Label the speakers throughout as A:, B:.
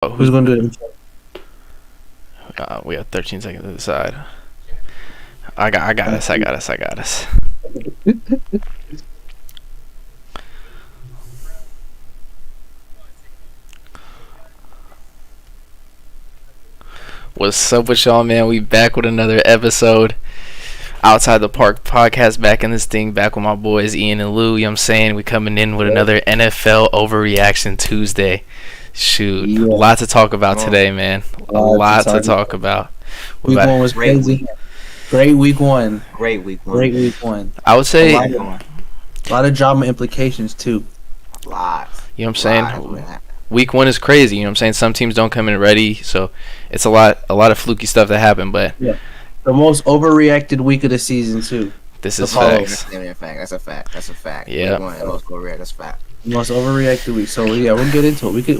A: Who's
B: Who's
A: gonna do it?
B: we have 13 seconds to decide. I got us. I got us. I got us. What's up with y'all, man? We back with another episode. Outside the Park podcast, back in this thing, back with my boys Ian and Lou. You know what I'm saying? We coming in with another NFL overreaction Tuesday. Shoot, a
A: Yeah,
B: lot to talk about today, man. A lot to talk about. We
A: week
B: about,
A: one was
C: Great
A: crazy.
C: week.
A: Great week one.
C: Great week one.
A: Great week one.
B: I would
A: A
B: say,
A: lot,
B: you know
A: a lot of drama implications too.
C: Lots.
B: what I'm
C: Lots
B: saying?
C: what happened.
B: Week one is crazy. You know what I'm saying? Some teams don't come in ready, so it's a lot of fluky stuff that happened. But
A: Yeah, the most overreacted week of the season too.
B: this is
A: Apollo.
B: facts.
C: That's a fact. That's a fact. That's a fact.
B: Yeah.
C: Week one, most overreact. That's a fact.
A: The most overreacted week. So yeah, we'll get into it.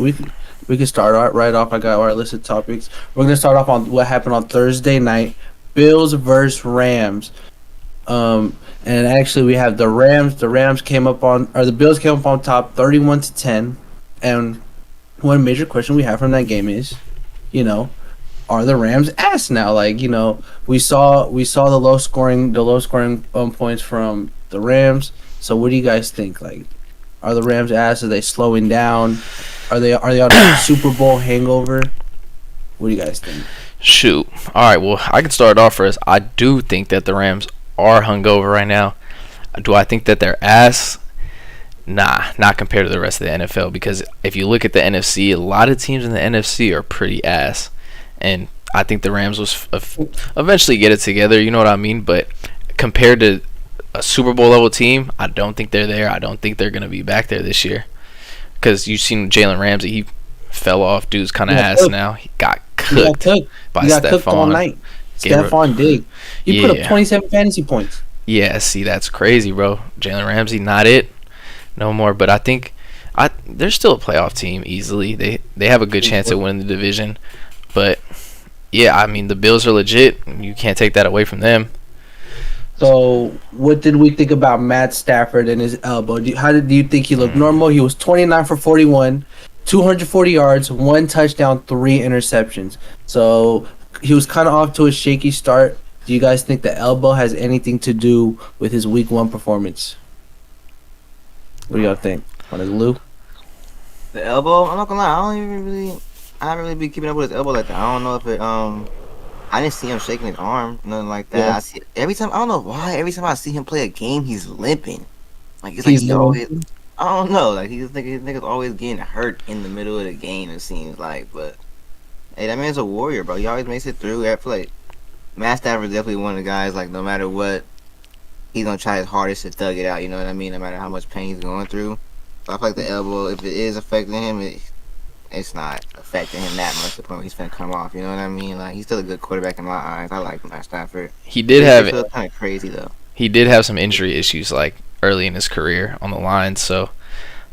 A: We could start right off. I got our list of topics. We're gonna start off on what happened on Thursday night. Bills versus Rams. And actually we have the Rams. The Rams came up on, or the Bills came up on top, 31-10. And one major question we have from that game is, are the Rams ass now? Like, we saw the low scoring points from the Rams. So what do you guys think? Like, are the Rams ass? Are they slowing down? Are they on a Super Bowl hangover? What do you guys think?
B: Shoot. All right. Well, I can start off first. I do think that the Rams are hungover right now. Do I think that they're ass? Nah, not compared to the rest of the NFL. Because if you look at the NFC, a lot of teams in the NFC are pretty ass, and I think the Rams will eventually get it together. You know what I mean? But compared to a Super Bowl level team, I don't think they're there. I don't think they're gonna be back there this year. Because you've seen Jalen Ramsey, he fell off. Dude's kind of ass now. He got cooked by
A: He got cooked all
B: Stephon.
A: night. Stephon Diggs. He put up 27 fantasy points.
B: Yeah, see, that's crazy, bro. Jalen Ramsey, not it, no more. But I think they're still a playoff team easily. They have a good chance at winning the division. But yeah, I mean the Bills are legit. You can't take that away from them.
A: So, what did we think about Matt Stafford and his elbow? Do you think he looked normal? He was 29 for 41, 240 yards, 1 touchdown, 3 interceptions. So, he was kind of off to a shaky start. Do you guys think the elbow has anything to do with his week 1 performance? What do y'all think? On his Lou?
C: The elbow. I'm not gonna lie. I haven't really been keeping up with his elbow like that. I don't know if it. I didn't see him shaking his arm, nothing like that.
A: Yeah.
C: I see every time. I don't know why. Every time I see him play a game, he's limping. Like it's
A: He's
C: like he always. I don't know. Like his nigga's always getting hurt in the middle of the game. It seems like, but hey, that man's a warrior, bro. He always makes it through. I feel like Matt Stafford is definitely one of the guys. Like no matter what, he's gonna try his hardest to thug it out. You know what I mean? No matter how much pain he's going through. So I feel like the elbow, if it is affecting him, it's not affecting him that much to the point where he's finna come off. You know what I mean? Like he's still a good quarterback in my eyes. I like Matt Stafford.
B: He did have
C: It's kind of crazy though.
B: He did have some injury issues like early in his career on the line. So,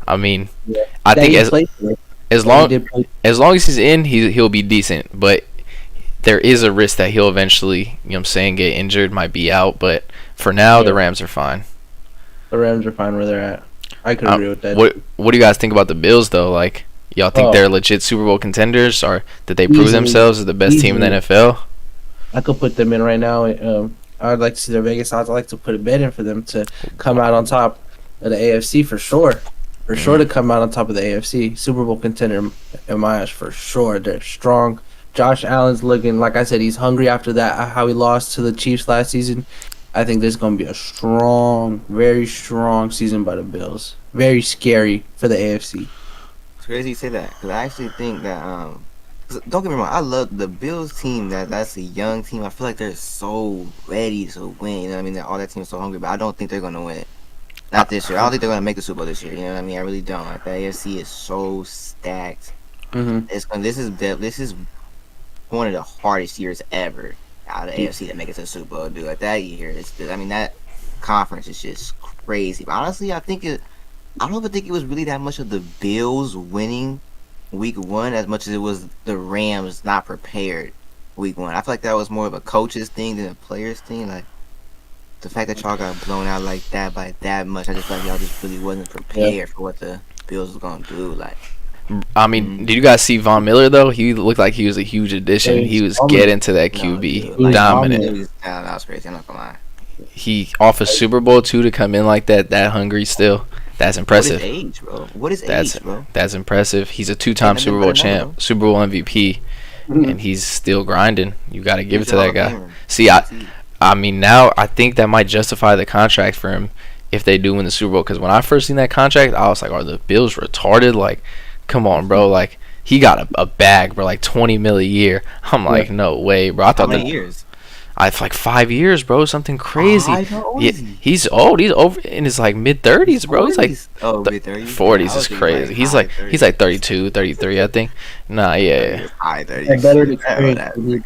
B: I mean,
A: Yeah.
B: I think
A: He
B: as
A: played for it.
B: as
A: He
B: long
A: did play.
B: as long as he's in, he'll be decent. But there is a risk that he'll eventually, you know what I'm saying, get injured, might be out. But for now, the Rams are fine.
A: The Rams are fine where they're at. I could agree with that.
B: What do you guys think about the Bills though? Like, y'all think they're legit Super Bowl contenders, or did they prove
A: Easily.
B: themselves as the best team in the NFL?
A: I could put them in right now. I'd like to see their Vegas odds. I'd like to put a bet in for them to come out on top of the AFC for sure. For sure to come out on top of the AFC. Super Bowl contender in my eyes for sure. They're strong. Josh Allen's looking, like I said, he's hungry after that, how he lost to the Chiefs last season. I think this is going to be a strong, very strong season by the Bills. Very scary for the AFC.
C: It's crazy you say that because I actually think that 'cause don't get me wrong, I love the Bills team. That's a young team. I feel like they're so ready to win. You know what I mean? All that team is so hungry, but I don't think they're gonna win. Not this year. I don't think they're gonna make the Super Bowl this year. You know what I mean? I really don't. Like the AFC is so stacked.
A: Mm-hmm.
C: This is one of the hardest years ever out of the AFC to make it to the Super Bowl. Dude, like that year, that conference is just crazy. But honestly, I don't even think it was really that much of the Bills winning week 1 as much as it was the Rams not prepared week 1. I feel like that was more of a coach's thing than a player's thing. Like the fact that y'all got blown out like that by that much, I just feel like y'all just really wasn't prepared for what the Bills was gonna do. Like
B: I mean, did you guys see Von Miller though? He looked like he was a huge addition. He was getting to that QB dominant.
C: That was crazy. I'm not gonna lie.
B: He off a Super Bowl too to come in like that hungry still. That's impressive.
C: What is age, bro? What is age, bro?
B: That's impressive. He's a 2-time Super Bowl champ, Super Bowl MVP, and he's still grinding. You got to give it to that guy. See, I mean, now I think that might justify the contract for him if they do win the Super Bowl. Because when I first seen that contract, I was like, are the Bills retarded? Like, come on, bro. Like, he got a bag for like $20 million a year. I'm like, no way, bro. I thought
C: How many years?
B: Like 5 years, bro. Something crazy.
C: Yeah,
B: he's old. He's over in his like mid-30s, bro. He's like
C: mid-30s.
B: 40s is crazy. He's like 32, 33, I think. Nah, yeah.
C: High 30s.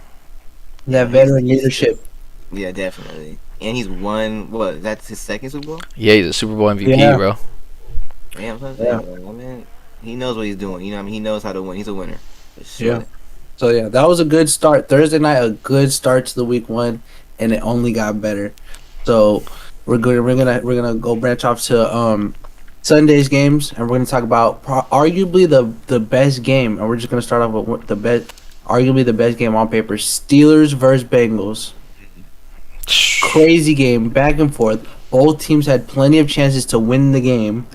A: That veteran leadership.
C: Yeah, definitely. And he's won that's his second Super Bowl?
B: Yeah, he's a Super Bowl MVP, bro.
C: Yeah, I'm saying, I mean, he knows what he's doing. You know what I mean? He knows how to win. He's a winner.
A: Yeah. So yeah, that was a good start. Thursday night, a good start to the week one, and it only got better. So we're gonna go branch off to Sunday's games, and we're gonna talk about arguably the best game, and we're just gonna start off with arguably the best game on paper: Steelers versus Bengals. Crazy game, back and forth. Both teams had plenty of chances to win the game.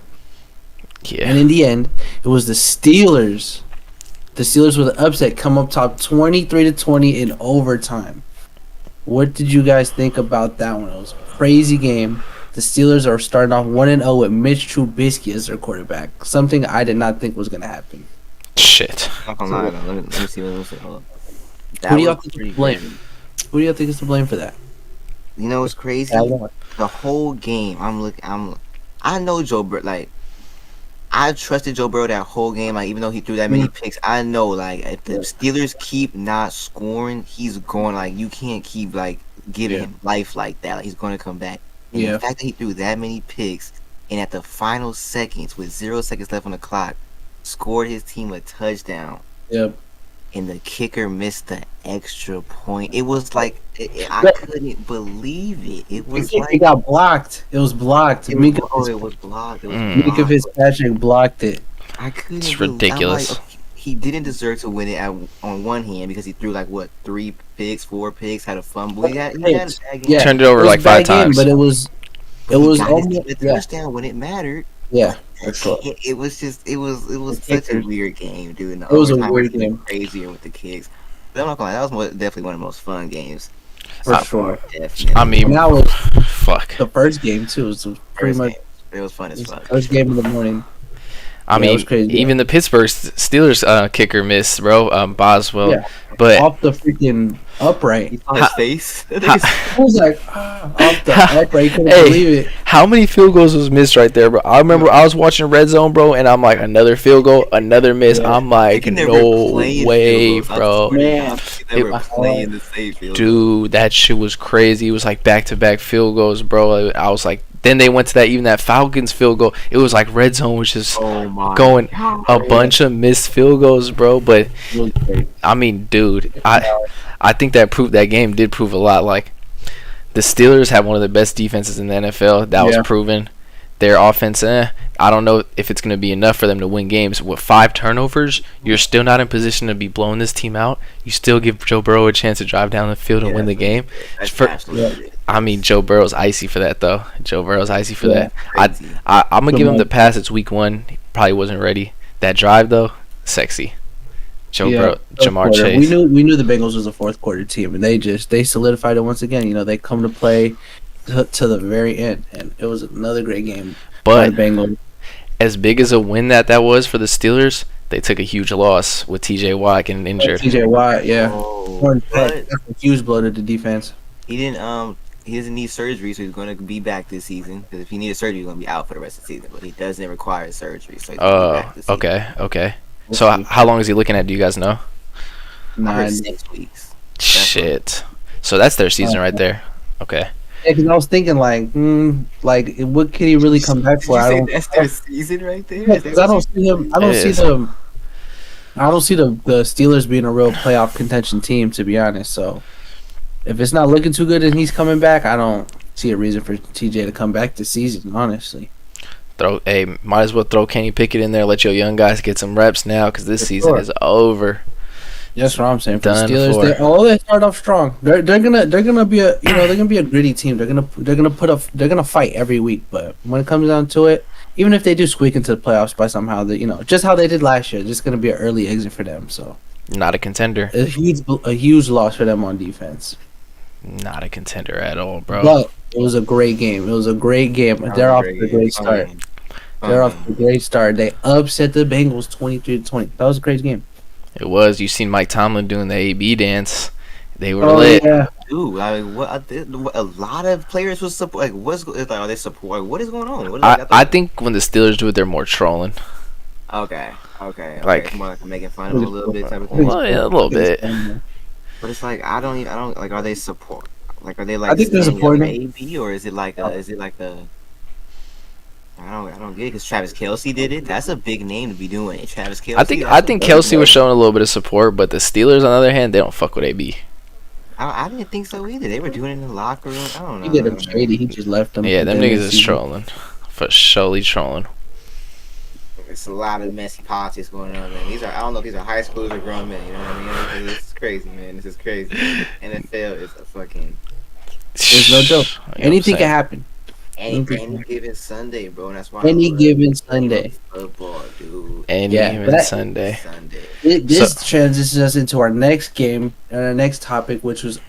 B: Yeah.
A: And in the end, it was the Steelers. The Steelers with an upset, come up top 23-20 in overtime. What did you guys think about that one? It was a crazy game. The Steelers are starting off 1-0 with Mitch Trubisky as their quarterback. Something I did not think was going to happen.
B: Shit.
C: Let me see. Hold up.
A: Who do y'all think is to blame? Who do y'all think is to blame for that?
C: You know what's crazy? The whole game, I know Joe Burrow. Like, I trusted Joe Burrow that whole game. Like, even though he threw that many picks, I know, like, if the Steelers keep not scoring, he's going, like, you can't keep, like, giving him life like that. Like, he's going to come back. And the fact that he threw that many picks, and at the final seconds, with 0 seconds left on the clock, scored his team a touchdown.
A: Yep.
C: And the kicker missed the extra point. It was like, I couldn't believe it. It was like
A: it got blocked. It was blocked.
C: It was blocked.
A: Minka Fitzpatrick blocked it.
C: I couldn't.
B: It's ridiculous.
C: Like, he didn't deserve to win it on one hand because he threw like 3 picks, 4 picks, had a fumble. He had a bad game.
B: Turned it over like 5 times.
A: But it was
C: almost a touchdown when it mattered.
A: Yeah. For sure.
C: It was such a weird game, dude.
A: It was a weird game.
C: Crazier with the kicks. But I'm not gonna lie, that was definitely one of the most fun games.
A: For sure.
C: Definitely.
B: I mean,
A: that was
B: fuck.
A: The first game too. It was pretty much.
C: It was fun as fuck.
A: First game of the morning.
B: I mean, even the Pittsburgh Steelers kicker missed, bro. Boswell. Yeah. But
A: off the freaking upright.
C: He saw his face.
A: I was like, off the upright. Couldn't believe it.
B: How many field goals was missed right there, bro? I remember I was watching Red Zone, bro, and I'm like, another field goal, another miss. Yeah. I'm like, no way, bro.
A: Man,
B: dude, that shit was crazy. It was like back-to-back field goals, bro. I was like, then they went to that Falcons field goal. It was like Red Zone was just going a bunch of missed field goals, bro. But I mean, dude, I think that game did prove a lot. Like, the Steelers have one of the best defenses in the NFL. That was proven. Their offense, I don't know if it's going to be enough for them to win games. With 5 turnovers, you're still not in position to be blowing this team out. You still give Joe Burrow a chance to drive down the field and win the game. I mean, Joe Burrow's icy for that, though. Joe Burrow's icy for that. I'm going to give him the pass. It's week 1. He probably wasn't ready. That drive, though, sexy. Burrow, Jamar Chase.
A: We knew the Bengals was a fourth quarter team, and they solidified it once again. You know, they come to play to the very end, and it was another great game.
B: But as big as a win that was for the Steelers, they took a huge loss with T.J. Watt getting injured.
A: T.J. Watt, yeah, that's a huge blow to the defense.
C: He doesn't need surgery, so he's going to be back this season. Because if he needed surgery, he's going to be out for the rest of the season. But he doesn't require surgery, so he's going to be back this season.
B: Okay. So how long is he looking at? Do you guys know?
C: 6 weeks.
B: Shit. So that's their season right there. Okay.
A: Yeah, because I was thinking like what could he really come back for?
C: That's their season right there.
A: Because I don't see him. I don't see the Steelers being a real playoff contention team, to be honest. So if it's not looking too good and he's coming back, I don't see a reason for TJ to come back this season. Honestly.
B: Might as well throw Kenny Pickett in there. Let your young guys get some reps now, because this
A: For
B: season
A: sure.
B: is over.
A: That's what I'm saying. For the
B: Done
A: Steelers,
B: for.
A: they start off strong. They're gonna be a they're gonna be a gritty team. They're gonna fight every week. But when it comes down to it, even if they do squeak into the playoffs by somehow, just how they did last year, just gonna be an early exit for them. So
B: Not a contender.
A: a huge loss for them on defense.
B: Not a contender at all, bro.
A: But it was a great game. It was a great game.
C: That was
A: They're
C: a
A: off
C: great
A: to a
C: game.
A: great
C: Fun
A: start.
C: game.
A: They're off
C: Fun
A: to a
C: game.
A: great start. They upset the Bengals 23-20. That was a crazy game.
B: It was. You seen Mike Tomlin doing the AB dance. They were
A: Oh
B: lit.
A: yeah.
C: Dude, like a lot of players was support. Like, are they support? Like, what is going on? What is,
B: I think when the Steelers do it, they're more trolling.
C: Okay.
B: Like-
C: It's more like making fun of them a little bit type of thing.
B: Well, yeah, a little bit.
C: But it's like I don't like. Are they support? Like, are they like?
A: I think they're
C: standing
A: supporting
C: up
A: him.
C: AB, or is it like a? I don't get it because Travis Kelce did it. That's a big name to be doing it. Travis Kelce.
B: I think Kelsey was showing a little bit of support, but the Steelers, on the other hand, they don't fuck with AB.
C: I didn't think so either. They were doing it in the locker room. I don't know.
A: He did him traded. He just left them.
B: Yeah, them
A: Then
B: niggas
A: this
B: is
A: season.
B: trolling. For surely trolling.
C: It's a lot of messy politics going on, man. I don't know if these are high schoolers or grown men. You know what I mean? This is crazy, man. This is crazy. NFL is a fucking
A: There's no joke.
B: You know what I'm
A: Anything
B: saying?
A: can happen.
C: any given Sunday, bro. And that's why
A: Any
C: I love
A: given Sunday.
C: football, dude.
B: Any
A: Yeah,
B: given
A: but-
B: Sunday.
A: This transitions us into our next game and our next topic, which was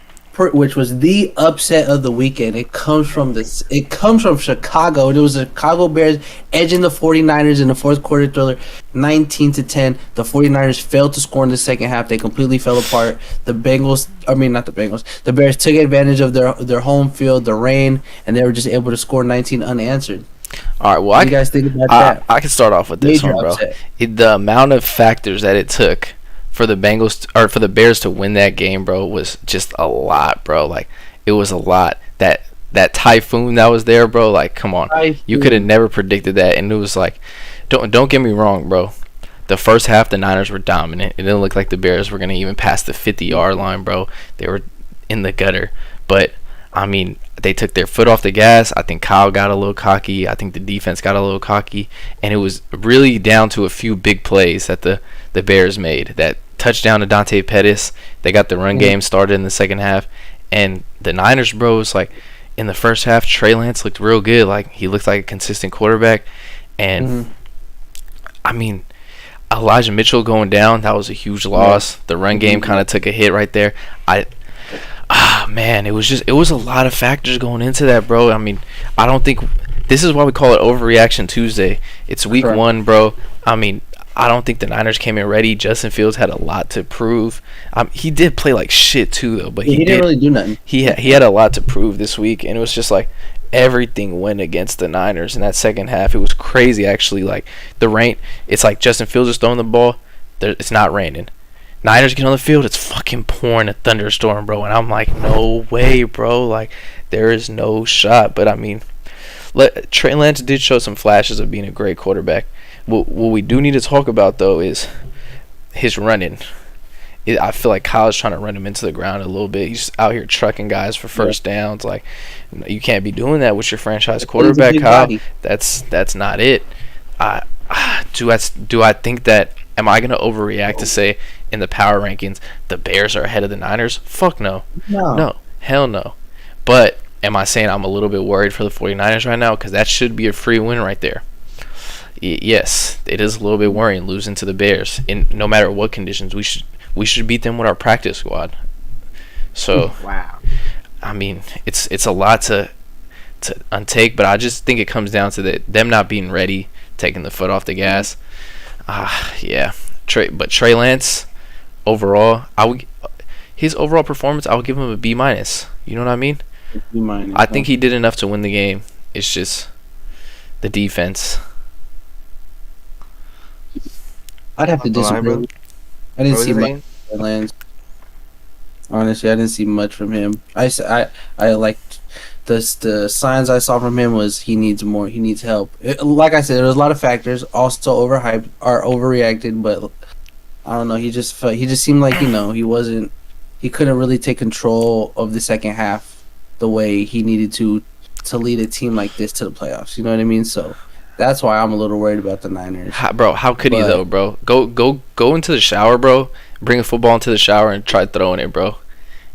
A: the upset of the weekend. It comes from Chicago. It was the Chicago Bears edging the 49ers in the fourth quarter thriller, 19-10. The 49ers failed to score in the second half. They completely fell apart. The Bears took advantage of their home field, the rain, and they were just able to score 19 unanswered.
B: All right, well,
A: What do you guys think about that?
B: I can start off with this
A: Major
B: one, bro.
A: upset.
B: The amount of factors that it took for the for the Bears to win that game, bro, was just a lot, bro. Like, it was a lot. That typhoon that was there, bro. Like, come on, you could have never predicted that. And it was like, don't get me wrong, bro. The first half, the Niners were dominant. It didn't look like the Bears were gonna even pass the 50-yard line, bro. They were in the gutter, but I mean, they took their foot off the gas. I think Kyle got a little cocky. I think the defense got a little cocky. And it was really down to a few big plays that the Bears made. That touchdown to Dante Pettis. They got the run game started in the second half. And the Niners, bro, was like, in the first half, Trey Lance looked real good. Like, he looked like a consistent quarterback. And, I mean, Elijah Mitchell going down, that was a huge loss. The run game kind of took a hit right there. Man, it was a lot of factors going into that, bro. I mean, I don't think this is why we call it Overreaction Tuesday. It's week
A: Correct.
B: 1, bro. I mean, I don't think the Niners came in ready. Justin Fields had a lot to prove. He did play like shit too, though. But
A: He didn't really do nothing.
B: He had a lot to prove this week, and it was just like everything went against the Niners in that second half. It was crazy, actually. Like, the rain, it's like Justin Fields is throwing the ball. It's not raining. Niners get on the field, it's fucking pouring a thunderstorm, bro. And I'm like, no way, bro. Like, there is no shot. But, I mean, Trey Lance did show some flashes of being a great quarterback. What we do need to talk about, though, is his running. I feel like Kyle's trying to run him into the ground a little bit. He's out here trucking guys for first downs. Like, you can't be doing that with your franchise quarterback, Kyle.
A: Body.
B: That's not it. Do I think that? Am I gonna overreact to say in the power rankings the Bears are ahead of the Niners? Fuck no. No, hell no. But am I saying I'm a little bit worried for the 49ers right now? Because that should be a free win right there. Yes, it is a little bit worrying losing to the Bears. In no matter what conditions, we should beat them with our practice squad. So
C: Wow.
B: I mean, it's a lot to untake, but I just think it comes down to them not being ready, taking the foot off the gas. Yeah. Trey Lance, overall, his overall performance, I would give him a B-. You know what I mean? I think he did enough to win the game. It's just the defense.
A: I'd have to disagree.
C: bro.
A: I didn't
C: What
A: see
C: was
A: much
C: it?
A: from Lance. Honestly, I didn't see much from him. I liked the signs I saw from him was he needs more. He needs help. Like I said, there was a lot of factors. Also overhyped or overreacted, but I don't know. He just seemed like he couldn't really take control of the second half the way he needed to lead a team like this to the playoffs. You know what I mean? So That's why I'm a little worried about the Niners.
B: How could he
A: But-
B: though, bro? Go into the shower, bro. Bring a football into the shower and try throwing it, bro.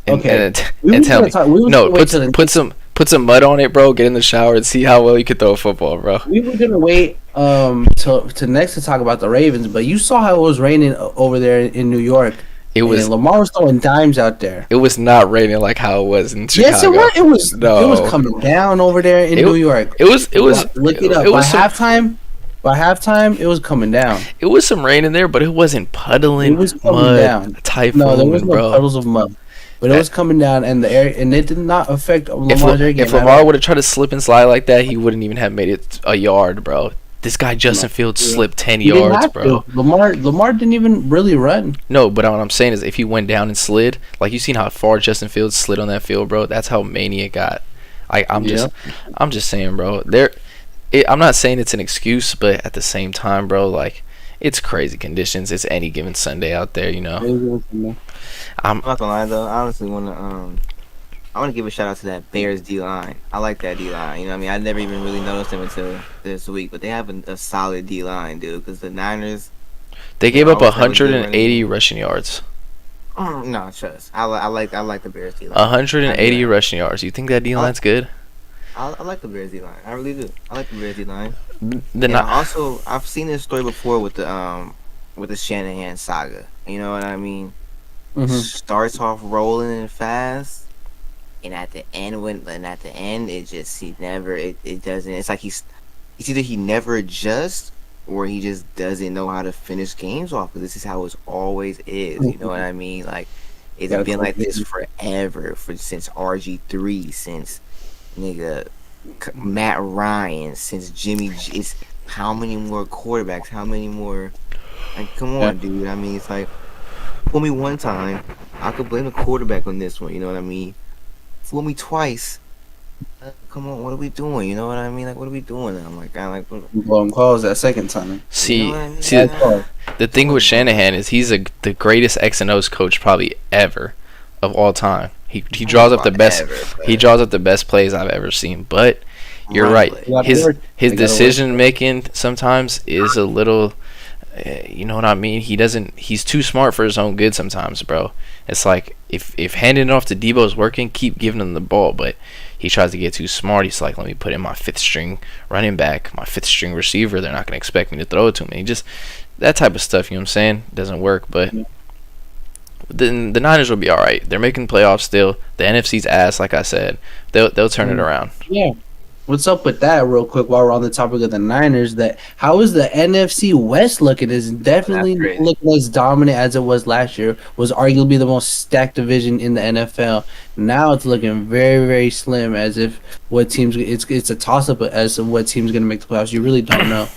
A: Okay.
B: And
A: We was
B: tell
A: gonna
B: me,
A: talk- we was
B: no,
A: gonna wait till the
B: put some mud on it, bro. Get in the shower and see how well you can throw a football, bro.
A: We were gonna wait to next to talk about the Ravens, but you saw how it was raining over there in New York.
B: It was
A: and Lamar was throwing dimes out there.
B: it was not raining like how it was in Chicago.
A: Yes, it was. It was.
B: No.
A: It was coming down over there in
B: It-
A: New York.
B: It was
A: Look it up.
B: It
A: By
B: was some,
A: halftime, it was coming down.
B: it was some rain in there, but it wasn't puddling
A: It was coming
B: mud
A: down.
B: typhoon,
A: No, there was no
B: bro.
A: puddles of mud, but it was coming down, and the air, and it did not affect Lamar's air game.
B: If Lamar would have tried to slip and slide like that, he wouldn't even have made it a yard, bro. This guy Justin Fields slipped 10
A: He didn't
B: yards,
A: have
B: bro.
A: to. Lamar didn't even really run.
B: No, but what I'm saying is if he went down and slid, like you seen how far Justin Fields slid on that field, bro. That's how mania got. I'm just saying, bro. I'm not saying it's an excuse, but at the same time, bro, like it's crazy conditions. It's any given Sunday out there, you know.
C: I'm not gonna lie though. I honestly I want to give a shout out to that Bears D line. I like that D line. You know what I mean? I never even really noticed them until this week, but they have a solid D line, dude. Because the Niners,
B: They gave up
C: always have a good
B: 180 rushing yards.
C: no, trust. I like the Bears D line.
B: 180 rushing yards. You think that D line's good?
C: I like the Bears D line. I really do. I like the Bears D line.
B: Then
C: And also, I've seen this story before with the Shanahan saga. You know what I mean? Starts off rolling and fast, and at the end, it just it doesn't. It's like it's either he never adjusts or he just doesn't know how to finish games off. Because this is how it always is. You know what I mean? Like it's been like this forever, since RG3, since nigga Matt Ryan, since Jimmy. It's how many more quarterbacks? How many more? Like, come on, dude. I mean, it's like, fool me one time, I could blame the quarterback on this one. You know what I mean? Fool me twice. Come on, what are we doing? You know what I mean? Like, what are we doing? And I'm like, what,
A: Blowing calls that second time.
B: see,
C: you know what I mean?
B: see, the thing with Shanahan is he's the greatest X and O's coach probably ever of all time. He draws up the best. He draws up the best plays I've ever seen. But you're right. His decision making sometimes is a little. You know what I mean? He's too smart for his own good sometimes, bro. It's like if handing it off to Debo is working, keep giving him the ball. But he tries to get too smart. He's like, let me put in my fifth string running back, my fifth string receiver. They're not gonna expect me to throw it to me. Just that type of stuff. You know what I'm saying? Doesn't work. But then the Niners will be all right. They're making playoffs still. The NFC's ass, like I said. They'll turn it around.
A: Yeah. What's up with that, real quick, while we're on the topic of the Niners? How is the NFC West looking? It's definitely not looking as dominant as it was last year. Was arguably the most stacked division in the NFL. Now it's looking very, very slim. As if what teams it's a toss up as to what team's going to make the playoffs. You really don't know.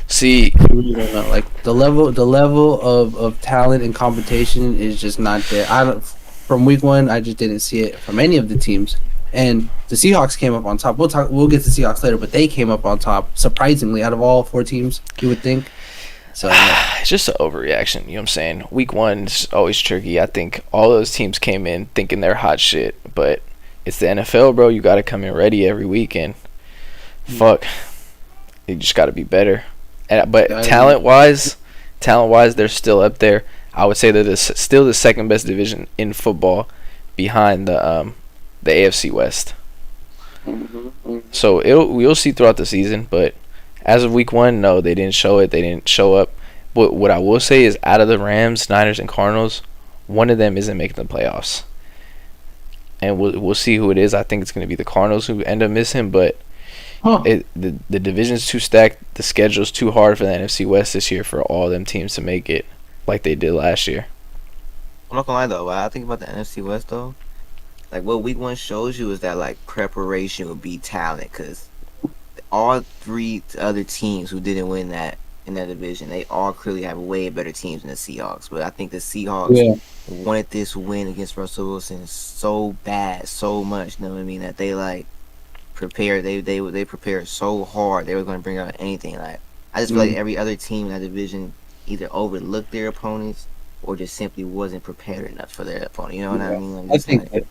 B: See,
A: You really don't know. Like the level of talent and competition is just not there. From week one, I just didn't see it from any of the teams. And the Seahawks came up on top. We'll get to Seahawks later, but they came up on top surprisingly out of all four teams. You would think. So yeah.
B: it's just an overreaction. You know what I'm saying? Week one is always tricky. I think all those teams came in thinking they're hot shit, but it's the NFL, bro. You got to come in ready every week, and fuck, you just got to be better. But talent wise, they're still up there. I would say they're still the second best division in football, behind the AFC West. So we'll see throughout the season, but as of week one, no, they didn't show it. They didn't show up. But what I will say is, out of the Rams, Niners, and Cardinals, one of them isn't making the playoffs, and we'll see who it is. I think it's going to be the Cardinals who end up missing, but the division's too stacked. The schedule's too hard for the NFC West this year for all them teams to make it like they did last year.
C: I'm not gonna lie though, I think about the NFC West though. Like, what week one shows you is that, like, preparation would be talent, because all three other teams who didn't win that in that division, they all clearly have way better teams than the Seahawks. But I think the Seahawks wanted this win against Russell Wilson so bad, so much, you know what I mean, that they, like, prepared. They prepared so hard. They were going to bring out anything. Like, I just feel like every other team in that division either overlooked their opponents or just simply wasn't prepared enough for their opponent. You know what I mean? Like,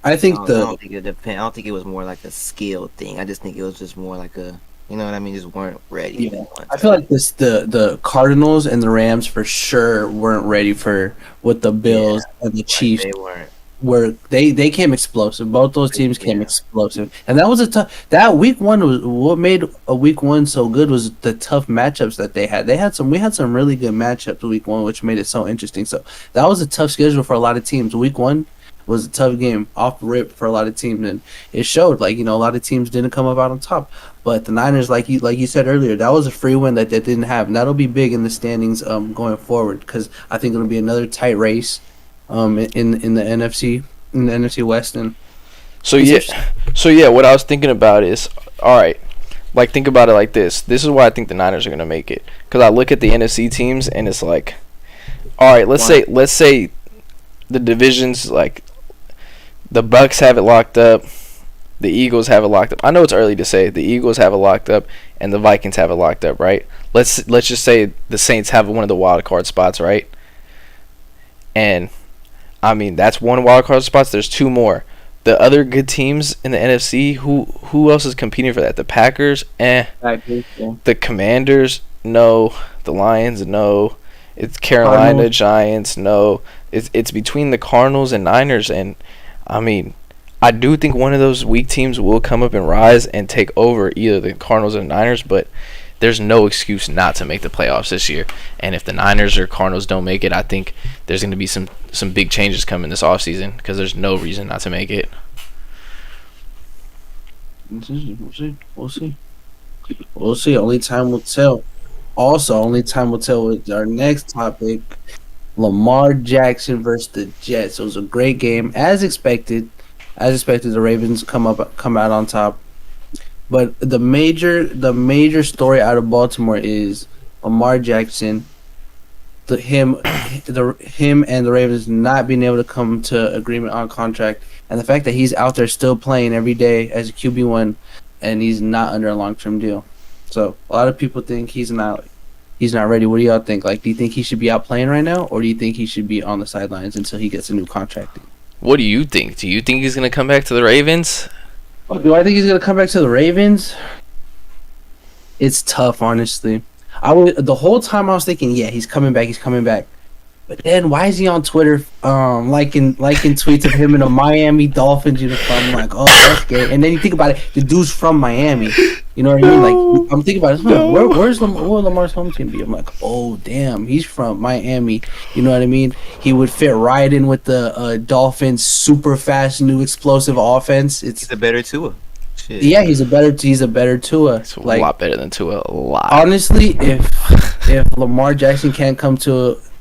C: I don't think it was more like a skill thing. I just think it was just more like a You know what I mean? Just weren't ready.
A: Yeah, I feel like the Cardinals and the Rams for sure weren't ready for what the
C: Yeah,
A: Bills and the
C: like
A: Chiefs
C: they weren't.
A: were. They came explosive. Both those teams came
C: Yeah,
A: explosive, and that was a tough. That week one was what made a week one so good was the tough matchups that they had. They had some. We had some really good matchups week one, which made it so interesting. So that was a tough schedule for a lot of teams. Week one was a tough game off rip for a lot of teams, and it showed. Like a lot of teams didn't come up out on top. But the Niners, like you said earlier, that was a free win that they didn't have, and that'll be big in the standings going forward because I think it'll be another tight race in the NFC West and
B: So
A: it's
B: yeah,
A: interesting.
B: so yeah, what I was thinking about is, all right, like think about it like this. This is why I think the Niners are gonna make it. Cause I look at the NFC teams and it's like, all right, let's say the divisions like the Bucks have it locked up, the Eagles have it locked up. I know it's early to say the Eagles have it locked up and the Vikings have it locked up, right? Let's just say the Saints have one of the wild card spots, right? And I mean that's one wild card spots. There's two more. The other good teams in the NFC, who else is competing for that? The Packers, The Commanders, no. The Lions, no. It's Carolina
A: Cardinals.
B: Giants, no. It's between the Cardinals and Niners, and I mean, I do think one of those weak teams will come up and rise and take over either the Cardinals or the Niners, but there's no excuse not to make the playoffs this year. And if the Niners or Cardinals don't make it, I think there's going to be some big changes coming this offseason because there's no reason not to make it.
A: We'll see. We'll see. We'll see. Only time will tell. Also, only time will tell with our next topic: Lamar Jackson versus the Jets. It was a great game, as expected. As expected, the Ravens come out on top. But the major story out of Baltimore is Lamar Jackson, him and the Ravens not being able to come to agreement on contract, and the fact that he's out there still playing every day as a QB1, and he's not under a long-term deal. So a lot of people think he's not ready. What do y'all think? Like, do you think he should be out playing right now, or do you think he should be on the sidelines until he gets a new contract?
B: What do you think? Do you think he's going to come back to the Ravens?
A: Oh, do I think he's gonna come back to the Ravens? It's tough, honestly. The whole time I was thinking, yeah, he's coming back. He's coming back. But then why is he on Twitter, liking tweets of him in a Miami Dolphins uniform? I'm like, oh, that's gay. And then you think about it, the dude's from Miami. You know what I mean? Like, I'm thinking about it. Where's Lamar's home team be? I'm like, oh, damn, he's from Miami. You know what I mean? He would fit right in with the Dolphins' super fast, new explosive offense.
C: he's a better Tua. Shit.
A: Yeah, he's a better Tua.
B: It's a lot better than Tua. A lot.
A: Honestly, if Lamar Jackson can't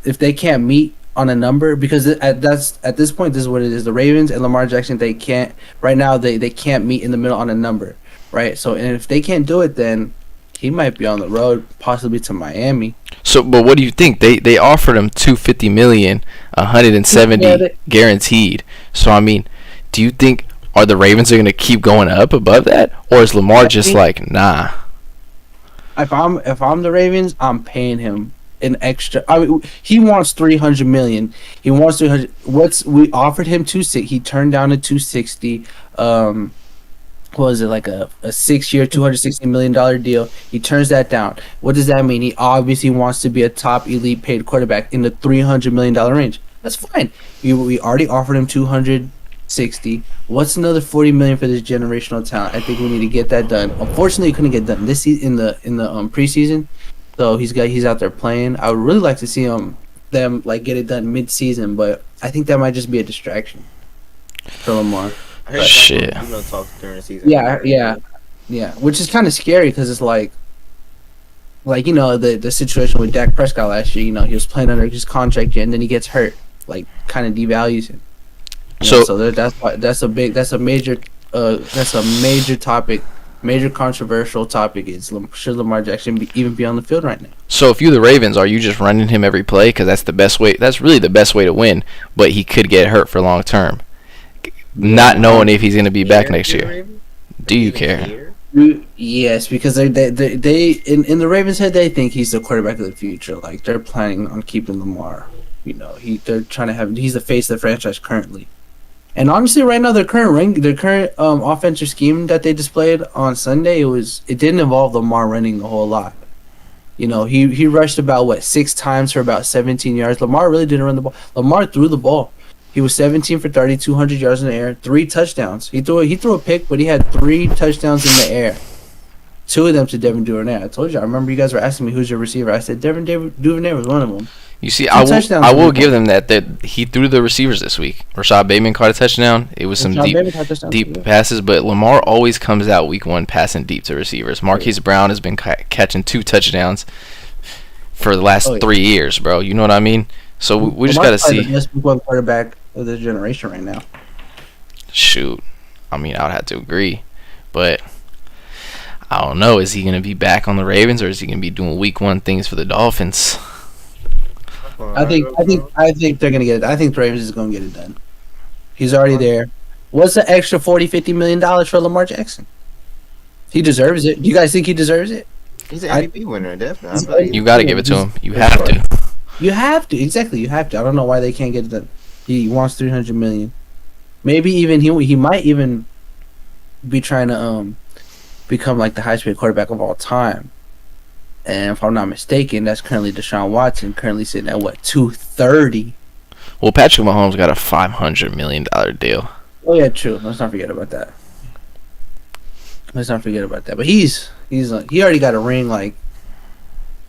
A: if they can't meet on a number, because at this point, this is what it is. The Ravens and Lamar Jackson, they can't right now. They can't meet in the middle on a number, right? So, and if they can't do it, then he might be on the road, possibly to Miami.
B: So, but what do you think? They offered him $250 million, 170
A: Yeah,
B: guaranteed. So I mean, do you think are the Ravens are going to keep going up above that, or is Lamar just like nah?
A: If I'm the Ravens, I'm paying him an extra. I mean, he wants $300 million. He wants 300. We offered him 260. He turned down a 260. What was it, like a 6-year, $260 million deal? He turns that down. What does that mean? He obviously wants to be a top elite paid quarterback in the $300 million range. That's fine. We already offered him 260. What's another $40 million for this generational talent? I think we need to get that done. Unfortunately, it couldn't get done this in the preseason. So he's out there playing. I would really like to see them like get it done mid-season, but I think that might just be a distraction for Lamar.
C: I heard
B: Shit.
C: He's gonna talk during the season.
A: Yeah. Which is kind of scary because it's like the situation with Dak Prescott last year. He was playing under his contract year, and then he gets hurt, like kind of devalues him. So that's a major topic. Major controversial topic is should Lamar Jackson even be on the field right now?
B: So if you're the Ravens, are you just running him every play because that's the best way? That's really the best way to win. But he could get hurt for long term, not knowing if he's going to be back next year. Do you care?
A: Yes, because they in the Ravens' head they think he's the quarterback of the future. Like they're planning on keeping Lamar. They're trying to have he's the face of the franchise currently. And honestly, right now, their current offensive scheme that they displayed on Sunday, it didn't involve Lamar running a whole lot. You know, he rushed about 6 times for about 17 yards. Lamar really didn't run the ball. Lamar threw the ball. He was 17 for 30, 200 yards in the air, 3 touchdowns. He threw a pick, but he had 3 touchdowns in the air. 2 of them to Devin Duvernay. I told you. I remember you guys were asking me who's your receiver. I said Devin Duvernay was one of them.
B: You see, I will give them that he threw the receivers this week. Rashad Bateman caught a touchdown. It was some deep passes, but Lamar always comes out week 1 passing deep to receivers. Marquise Brown has been catching 2 touchdowns for the last 3 years, bro. You know what I mean? So we just got to see.
A: The best week 1 quarterback of this generation right now.
B: Shoot. I mean, I would have to agree. But I don't know. Is he going to be back on the Ravens, or is he going to be doing week 1 things for the Dolphins?
A: I think they're gonna get it. I think the Ravens is gonna get it done. He's already there. What's the extra $40-50 million for Lamar Jackson? He deserves it. Do you guys think he deserves it?
C: He's an MVP winner, definitely.
B: You got to give it to him. You have to.
A: You have to. Exactly. You have to. I don't know why they can't get it done. He wants $300 million. Maybe even he might even be trying to become like the highest paid quarterback of all time. And if I'm not mistaken, that's currently Deshaun Watson, currently sitting at $230.
B: Well, Patrick Mahomes got a $500 million deal.
A: Oh yeah, true. Let's not forget about that. But he already got a ring. Like,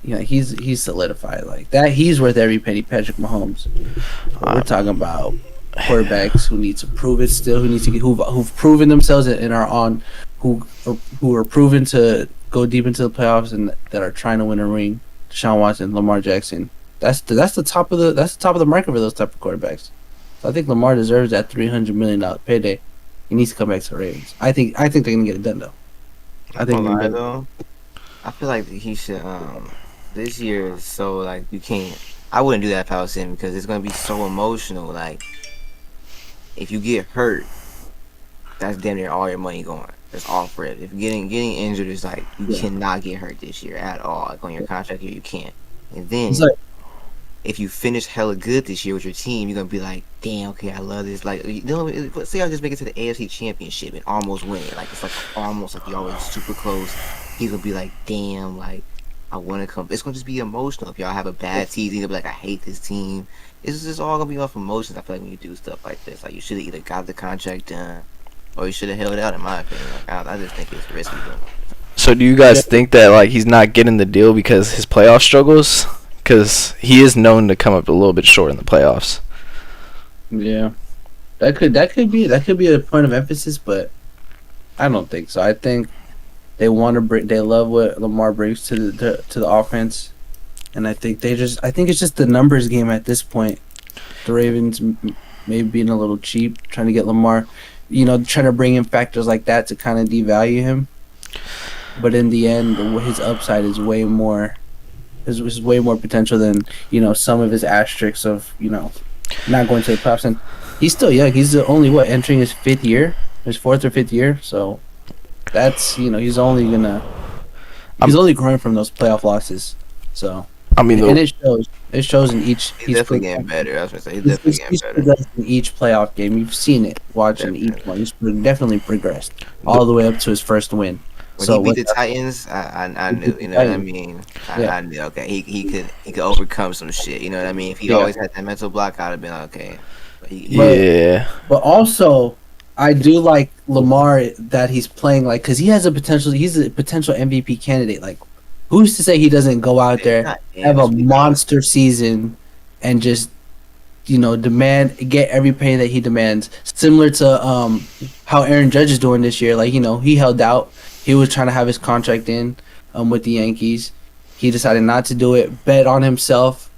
A: you know, he's solidified like that. He's worth every penny. Patrick Mahomes. We're talking about quarterbacks who need to prove it still. Who've proven themselves and are on who are proven to go deep into the playoffs and that are trying to win a ring. Deshaun Watson, Lamar Jackson. That's the top of the market for those type of quarterbacks. So I think Lamar deserves that $300 million payday. He needs to come back to the Ravens. I think they're gonna get it done though.
C: I feel like he should. This year is so like you can't. I wouldn't do that if I was him because it's gonna be so emotional. Like if you get hurt, that's damn near all your money going. That's all for it. If getting injured is like you cannot get hurt this year at all. Like on your contract year, you can't. And then if you finish hella good this year with your team, you're gonna be like, damn, okay, I love this. Like, you know, say I just make it to the AFC Championship and almost win it. Like it's like almost like you're always super close. He's gonna be like, damn, like I want to come. It's gonna just be emotional. If y'all have a bad season, you'll be like, I hate this team. It's just all gonna be off emotions. I feel like when you do stuff like this, like you should have either got the contract done. Or you should have held out, in my opinion. Like, I just think it's risky.
B: So do you guys think that like he's not getting the deal because his playoff struggles? Because he is known to come up a little bit short in the playoffs.
A: Yeah, that could be a point of emphasis, but I don't think so. I think they love what Lamar brings to the offense, and I think it's just the numbers game at this point. The Ravens maybe being a little cheap, trying to get Lamar. You know, trying to bring in factors like that to kind of devalue him. But in the end, his upside is way more. Is way more potential than, you know, some of his asterisks of, you know, not going to the playoffs. And he's still young. He's only entering his 4th or 5th year. So that's, you know, he's only growing from those playoff losses. So I mean, and it shows. It shows in each.
C: He's definitely getting better. I was gonna say he's definitely getting better.
A: In each playoff game, you've seen it. Watching each one, he's definitely progressed all the way up to his first win.
C: When he beat the Titans, I knew. You know what I mean? I knew. Okay, he could overcome some shit. You know what I mean? If he always had that mental block, I'd have been okay.
A: But also, I do like Lamar that he's playing like because he's a potential MVP candidate. Like, who's to say he doesn't go out there, have a monster season, and just, you know, get every penny that he demands, similar to how Aaron Judge is doing this year. Like, you know, he held out. He was trying to have his contract in with the Yankees. He decided not to do it. Bet on himself.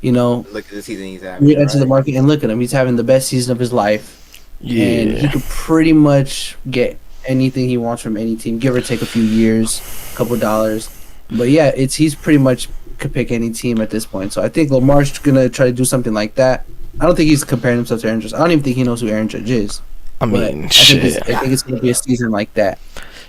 A: You know,
C: look at the season he's having.
A: Enter the market and look at him. He's having the best season of his life. Yeah, and he could pretty much get anything he wants from any team, give or take a few years, a couple dollars. But yeah, he's pretty much could pick any team at this point. So I think Lamar's gonna try to do something like that. I don't think he's comparing himself to Aaron Judge. I don't even think he knows who Aaron Judge is.
B: I mean,
A: I think it's gonna be a season like that.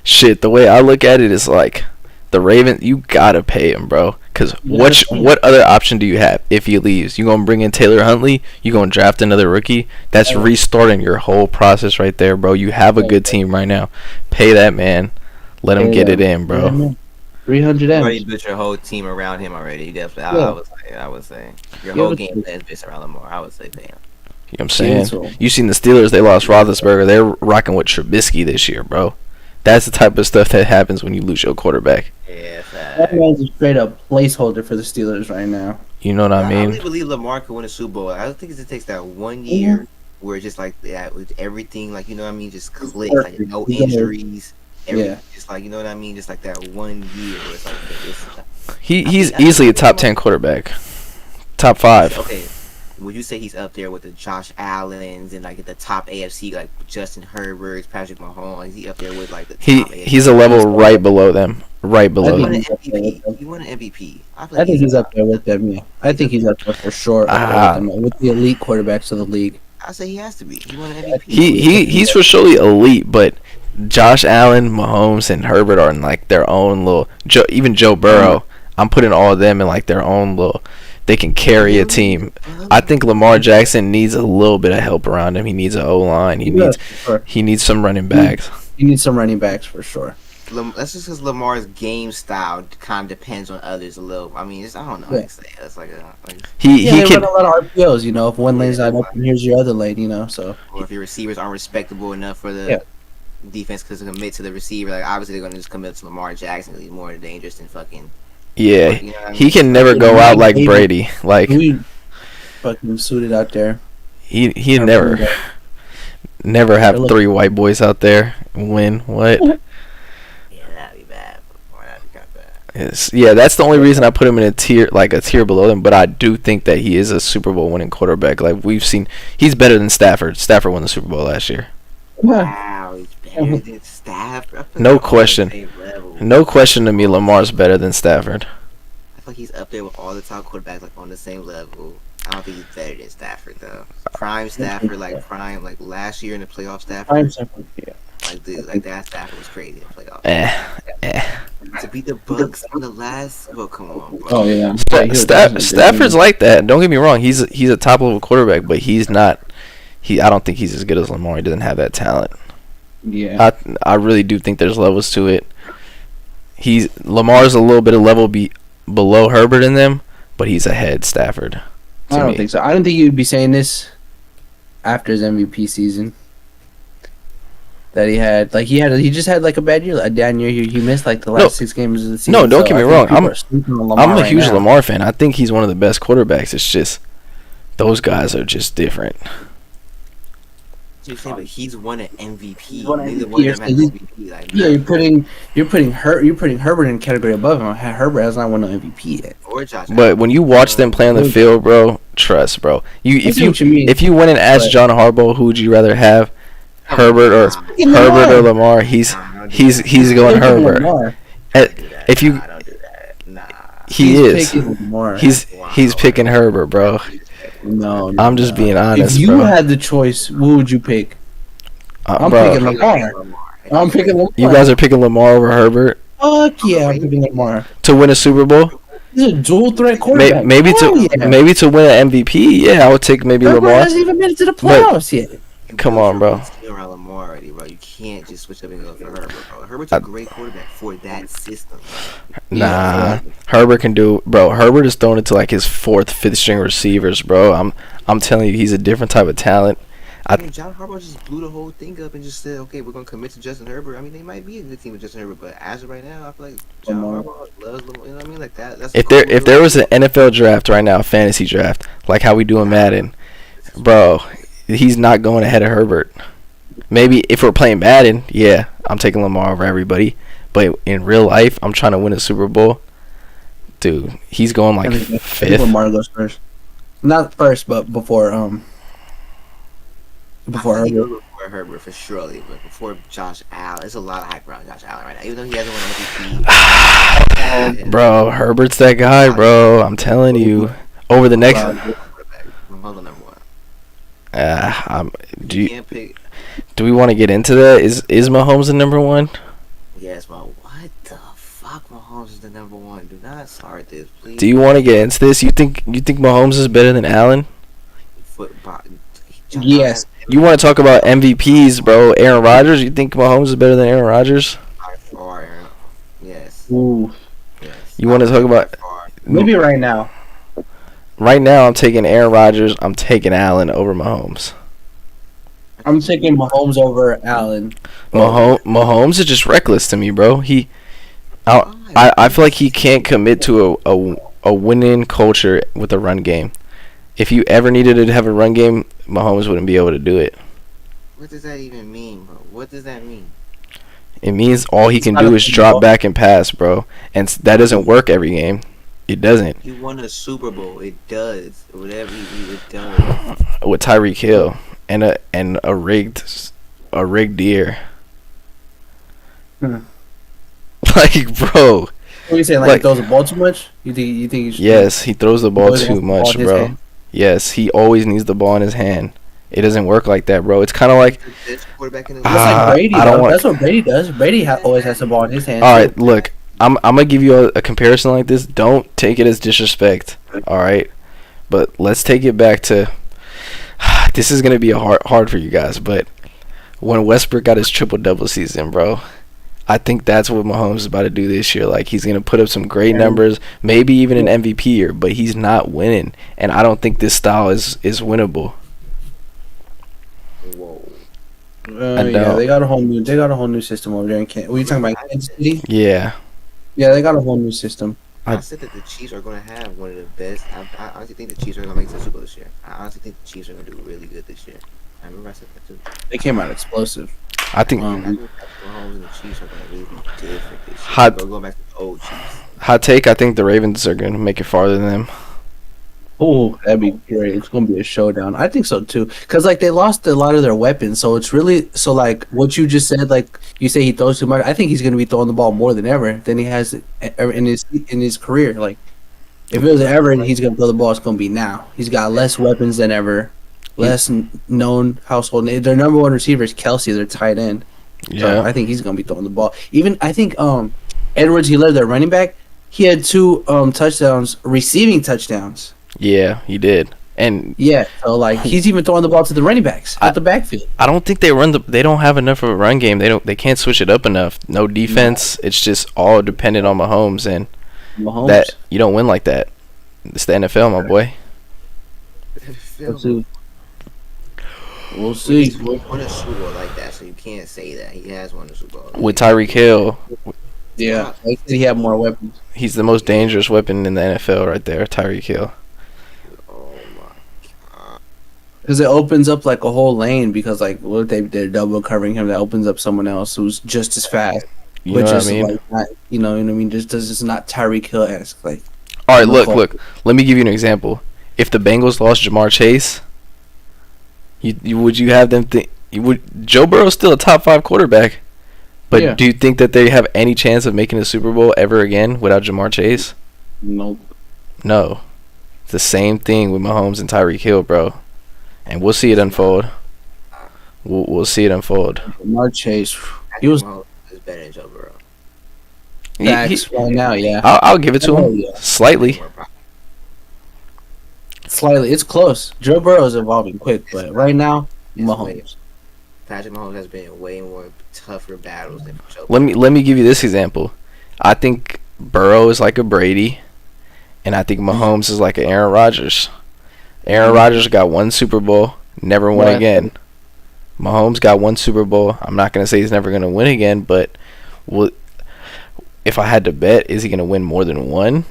B: Shit, the way I look at it is like the Ravens. You gotta pay him, bro. Because
A: You gotta think.
B: what other option do you have if he leaves? You gonna bring in Taylor Huntley? You gonna draft another rookie? That's
A: Oh.
B: restarting your whole process right there, bro. You have a good team right now. Pay that man. Let him get it in, bro.
A: 300
C: You already
A: M's.
C: built your whole team around him already. You definitely,
A: Yeah.
C: I would say your
A: Yeah,
C: whole
A: but-
C: game plan is based around Lamar. I would say, damn.
B: You know what I'm saying?
A: Cancel.
B: You seen the Steelers? They lost Roethlisberger. They're rocking with Trubisky this year, bro. That's the type of stuff that happens when you lose your quarterback.
C: Yeah,
A: That man's a straight up placeholder for the Steelers right now.
B: You know what I
C: I
B: mean?
C: really believe Lamar could win a Super Bowl. I don't think it just takes that 1 year where it's just like that with everything, like, you know what I mean, just clicks, like
A: Perfect.
C: no
A: He's gonna-
C: injuries, everything,
A: Yeah.
C: just like, you know what I mean, just like that 1 year where it's like
B: He's easily a top 10 quarterback. Top 5.
C: Okay, would you say he's up there with the Josh Allens and like the top AFC, like Justin Herbert, Patrick Mahomes? Is he up there with like the top AFC?
B: He's a level right below them. Right below
C: He
A: I
C: won
B: them.
C: an
A: think he's up there with
C: MVP.
A: them.
C: He won an MVP.
A: I think he's up there with them. Yeah, I think he's up there for sure. Up there with them, with the elite quarterbacks of the league.
C: I say he has to be. He won an MVP.
B: He's for surely elite, but Josh Allen, Mahomes, and Herbert are in like their own little. Even Joe Burrow, I'm putting all of them in like their own little. They can carry a team. I think Lamar Jackson needs a little bit of help around him. He needs an O line. He needs some running backs.
A: You need some running backs for sure.
C: That's just because Lamar's game style kind of depends on others a little. I mean, I don't know how
A: Yeah.
C: to say it. It's like,
B: He
A: They
B: can.
A: run a lot of RPOs. You know, if one lane's not open, here's your other lane. You know, so
C: or if your receivers aren't respectable enough for the
A: Yeah.
C: defense because to commit to the receiver, like obviously they're going to just commit to Lamar Jackson because he's more dangerous than fucking.
B: Yeah,
C: You know what I
B: he
C: mean?
B: can never go out like Brady. Like
A: we fucking suited out there.
B: he never have 3 white boys out there and win. What?
C: Yeah, that'd be bad. Or that'd be kind of bad.
B: Yeah, that's the only reason I put him in a tier below them. But I do think that he is a Super Bowl winning quarterback. Like we've seen, he's better than Stafford. Stafford won the Super Bowl last year.
C: Wow, he's better than Stafford. I feel
B: No
C: like they're all on the
B: question.
C: same level.
B: No question to me, Lamar's better than Stafford.
C: I feel like he's up there with all the top quarterbacks, like on the same level. I don't think he's better than Stafford though. Prime Stafford, like prime, like last year in the playoff Stafford.
A: Prime Stafford, yeah.
C: Like dude, like that Stafford was crazy in the playoffs. To beat the Bucks in the last, well, come on, bro.
A: Oh yeah.
B: Stafford's like that. Don't get me wrong. He's a top level quarterback, but he's not. I don't think he's as good as Lamar. He doesn't have that talent.
A: Yeah.
B: I really do think there's levels to it. Lamar's a little bit of level below Herbert in them, but he's ahead Stafford.
A: I don't think so. I don't think you'd be saying this after his MVP season. That he just had like a bad year, a down year. He missed like the last 6 games of the season.
B: No, don't get me wrong. I'm a huge
A: now.
B: Lamar fan. I think he's one of the best quarterbacks. It's just those guys are just different.
C: You're saying, but he's won an MVP.
A: He's won an
C: Neither
A: MVP,
C: one of them has
A: so
C: MVP. Like,
A: Yeah, you're putting Herbert in a category above him. Herbert has not won an MVP yet.
C: or Josh.
B: But when you watch them play on the field, bro, trust, bro.
A: I see what you mean.
B: If you went and asked
A: But-
B: John Harbaugh, who would you rather have, Herbert or Lamar? He's going Herbert.
A: Lamar.
B: If you,
C: don't do that. Nah.
B: he is.
A: Picking Lamar.
B: He's picking Herbert, bro.
A: No,
B: I'm just being honest,
A: If you
B: bro.
A: had the choice, who would you pick? I'm
B: Bro,
A: picking Lamar. I'm picking Lamar.
B: you guys are picking Lamar over Herbert
A: Fuck yeah, I'm picking Lamar.
B: to win a Super Bowl.
A: He's a dual threat quarterback.
B: Maybe
A: Hell yeah.
B: maybe to win an MVP. Yeah, I would take maybe
A: Herbert
B: Lamar.
A: hasn't even made it to the
B: But-
A: playoffs yet.
B: Come on, bro.
C: Still around Lamar already, bro. You can't just switch up and go for Herbert, bro. Herbert's a great quarterback for that system.
B: Nah, Herbert can do, bro. Herbert is thrown into like his 4th, 5th string receivers, bro. I'm telling you, he's a different type of talent.
C: I mean, John Harbaugh just blew the whole thing up and just said, "Okay, we're gonna commit to Justin Herbert." I mean, they might be a good team with Justin Herbert, but as of right now, I feel like John Harbaugh loves Lamar. You know what I mean? Like that. That's
B: If there was an NFL draft right now, a fantasy draft, like how we do in Madden, bro, he's not going ahead of Herbert. Maybe if we're playing Madden, yeah, I'm taking Lamar over everybody. But in real life, I'm trying to win a Super Bowl. Dude, he's going like
A: I think
B: 5th.
A: Lamar goes first. Not first, but before Herbert.
C: Before Herbert for surely, but before Josh Allen, there's a lot of hype around Josh Allen right now. Even though he hasn't won MVP,
B: Bro, Herbert's that guy, bro. I'm telling you. Over the next,
C: Hold on, number one.
B: do
C: You
B: you,
C: can't pick.
B: do we want to get into that? Is Mahomes the number 1?
C: Yes, bro. What the fuck? Fuck, Mahomes is the number one. Do not start this, please.
B: Do you want to get into this? You think Mahomes is better than Allen?
C: Football.
A: Yes.
B: You want to talk about MVPs, bro? Aaron Rodgers. You think Mahomes is better than Aaron Rodgers?
C: By far, Aaron. Yes.
A: Ooh.
C: Yes.
B: You want to talk about?
C: By far.
A: Maybe right now.
B: Right now, I'm taking Aaron Rodgers. I'm taking Allen over Mahomes.
A: I'm taking Mahomes over Allen.
B: Mahomes is just reckless to me, bro. I feel like he can't commit to a winning culture with a run game. If you ever needed to have a run game, Mahomes wouldn't be able to do it.
C: What does that even mean, bro? What does that mean?
B: It means all he can do is drop back and pass, bro. And that doesn't work every game. It doesn't.
C: He won a Super Bowl. It does. Whatever it does.
B: With Tyreek Hill and a rigged ear.
A: Hmm.
B: Like, bro.
A: What are you saying? Like, he throws the ball too much? You think he should?
B: Yes, he throws the ball
A: Always
B: too
A: wants the ball
B: much,
A: in his
B: bro.
A: hand.
B: Yes, he always needs the ball in his hand. It doesn't work like that, bro. It's kind of like,
C: The best quarterback in the
A: That's
C: league.
A: like Brady.
B: I don't
A: Though.
B: want-
A: That's what Brady does. Brady always has the ball in his hand.
B: all right, look, I'm gonna give you a comparison like this. Don't take it as disrespect, all right? But let's take it back to. This is gonna be hard for you guys, but when Westbrook got his triple double season, bro, I think that's what Mahomes is about to do this year. Like, he's gonna put up some great numbers, maybe even an MVP year, but he's not winning, and I don't think this style is winnable.
C: Whoa.
B: I
A: Yeah,
B: know.
A: they got a whole new system over there in Kansas. What are you talking about, Kansas City?
B: Yeah,
A: Yeah, they got a whole new system.
C: I said that the Chiefs are going to have one of the best. I honestly think the Chiefs are going to make the Super Bowl this year. I honestly think the Chiefs are going to do really good this year. I remember I said that too.
A: They came out explosive.
B: I think.
C: I think Mahomes and the Chiefs are going to really be different this year.
B: Hot-
C: Go back to the old Chiefs.
B: Hot take. I think the Ravens are gonna make it farther than them.
A: Oh, that'd be great. It's gonna be a showdown. I think so too. Cause like they lost a lot of their weapons, so it's really like what you just said. Like you say he throws too much. I think he's gonna be throwing the ball more than ever than he has ever in his career. Like if it was ever, he's gonna throw the ball. It's gonna be now. He's got less weapons than ever, less known household. Their number one receiver is Kelsey. Their tight end. So I think he's gonna be throwing the ball. Even I think Edwards, he led their running back. He had 2 touchdowns, receiving touchdowns.
B: Yeah, he did. And
A: Yeah, so like he's even throwing the ball to the running backs at the backfield.
B: I don't think they don't have enough of a run game. They can't switch it up enough. No defense. It's just all dependent on Mahomes, and
A: Mahomes.
B: that you don't win like that. It's the NFL, my boy.
A: We'll see. We'll see.
C: He won a Super Bowl like that, so you can't say that. He has won a Super Bowl.
B: With Tyreek Hill,
A: Yeah, they said he had more weapons.
B: he's the most dangerous weapon in the NFL right there, Tyreek Hill.
C: Oh my.
A: Because it opens up like a whole lane. Because like what if they're double covering him, that opens up someone else who's just as fast.
B: You know what I mean?
A: Like not, you know what I mean. Just not Tyreek Hill esque. Like
B: All right, look. Let me give you an example. If the Bengals lost Jamar Chase, would you have them think? Joe Burrow's still a top 5 quarterback, but
A: Yeah.
B: do you think that they have any chance of making a Super Bowl ever again without Jamar Chase?
A: nope.
B: No. It's the same thing with Mahomes and Tyreek Hill, bro. And we'll see it unfold. We'll see it unfold.
A: Jamar Chase.
C: I
A: He was
C: think Mahomes is better than Joe Burrow.
A: facts right now. Yeah,
B: I'll give it to
A: Oh,
B: him
A: yeah.
B: slightly.
A: slightly. It's close. Joe Burrow is evolving quick, but right now Mahomes.
C: Patrick Mahomes has been in way more tougher battles than Joe.
B: Let me give you this example. I think Burrow is like a Brady, and I think Mahomes is like an Aaron Rodgers. Aaron Rodgers got 1 Super Bowl, never won
A: Right.
B: again. Mahomes got 1 Super Bowl. I'm not gonna say he's never gonna win again, but if I had to bet, is he gonna win more than 1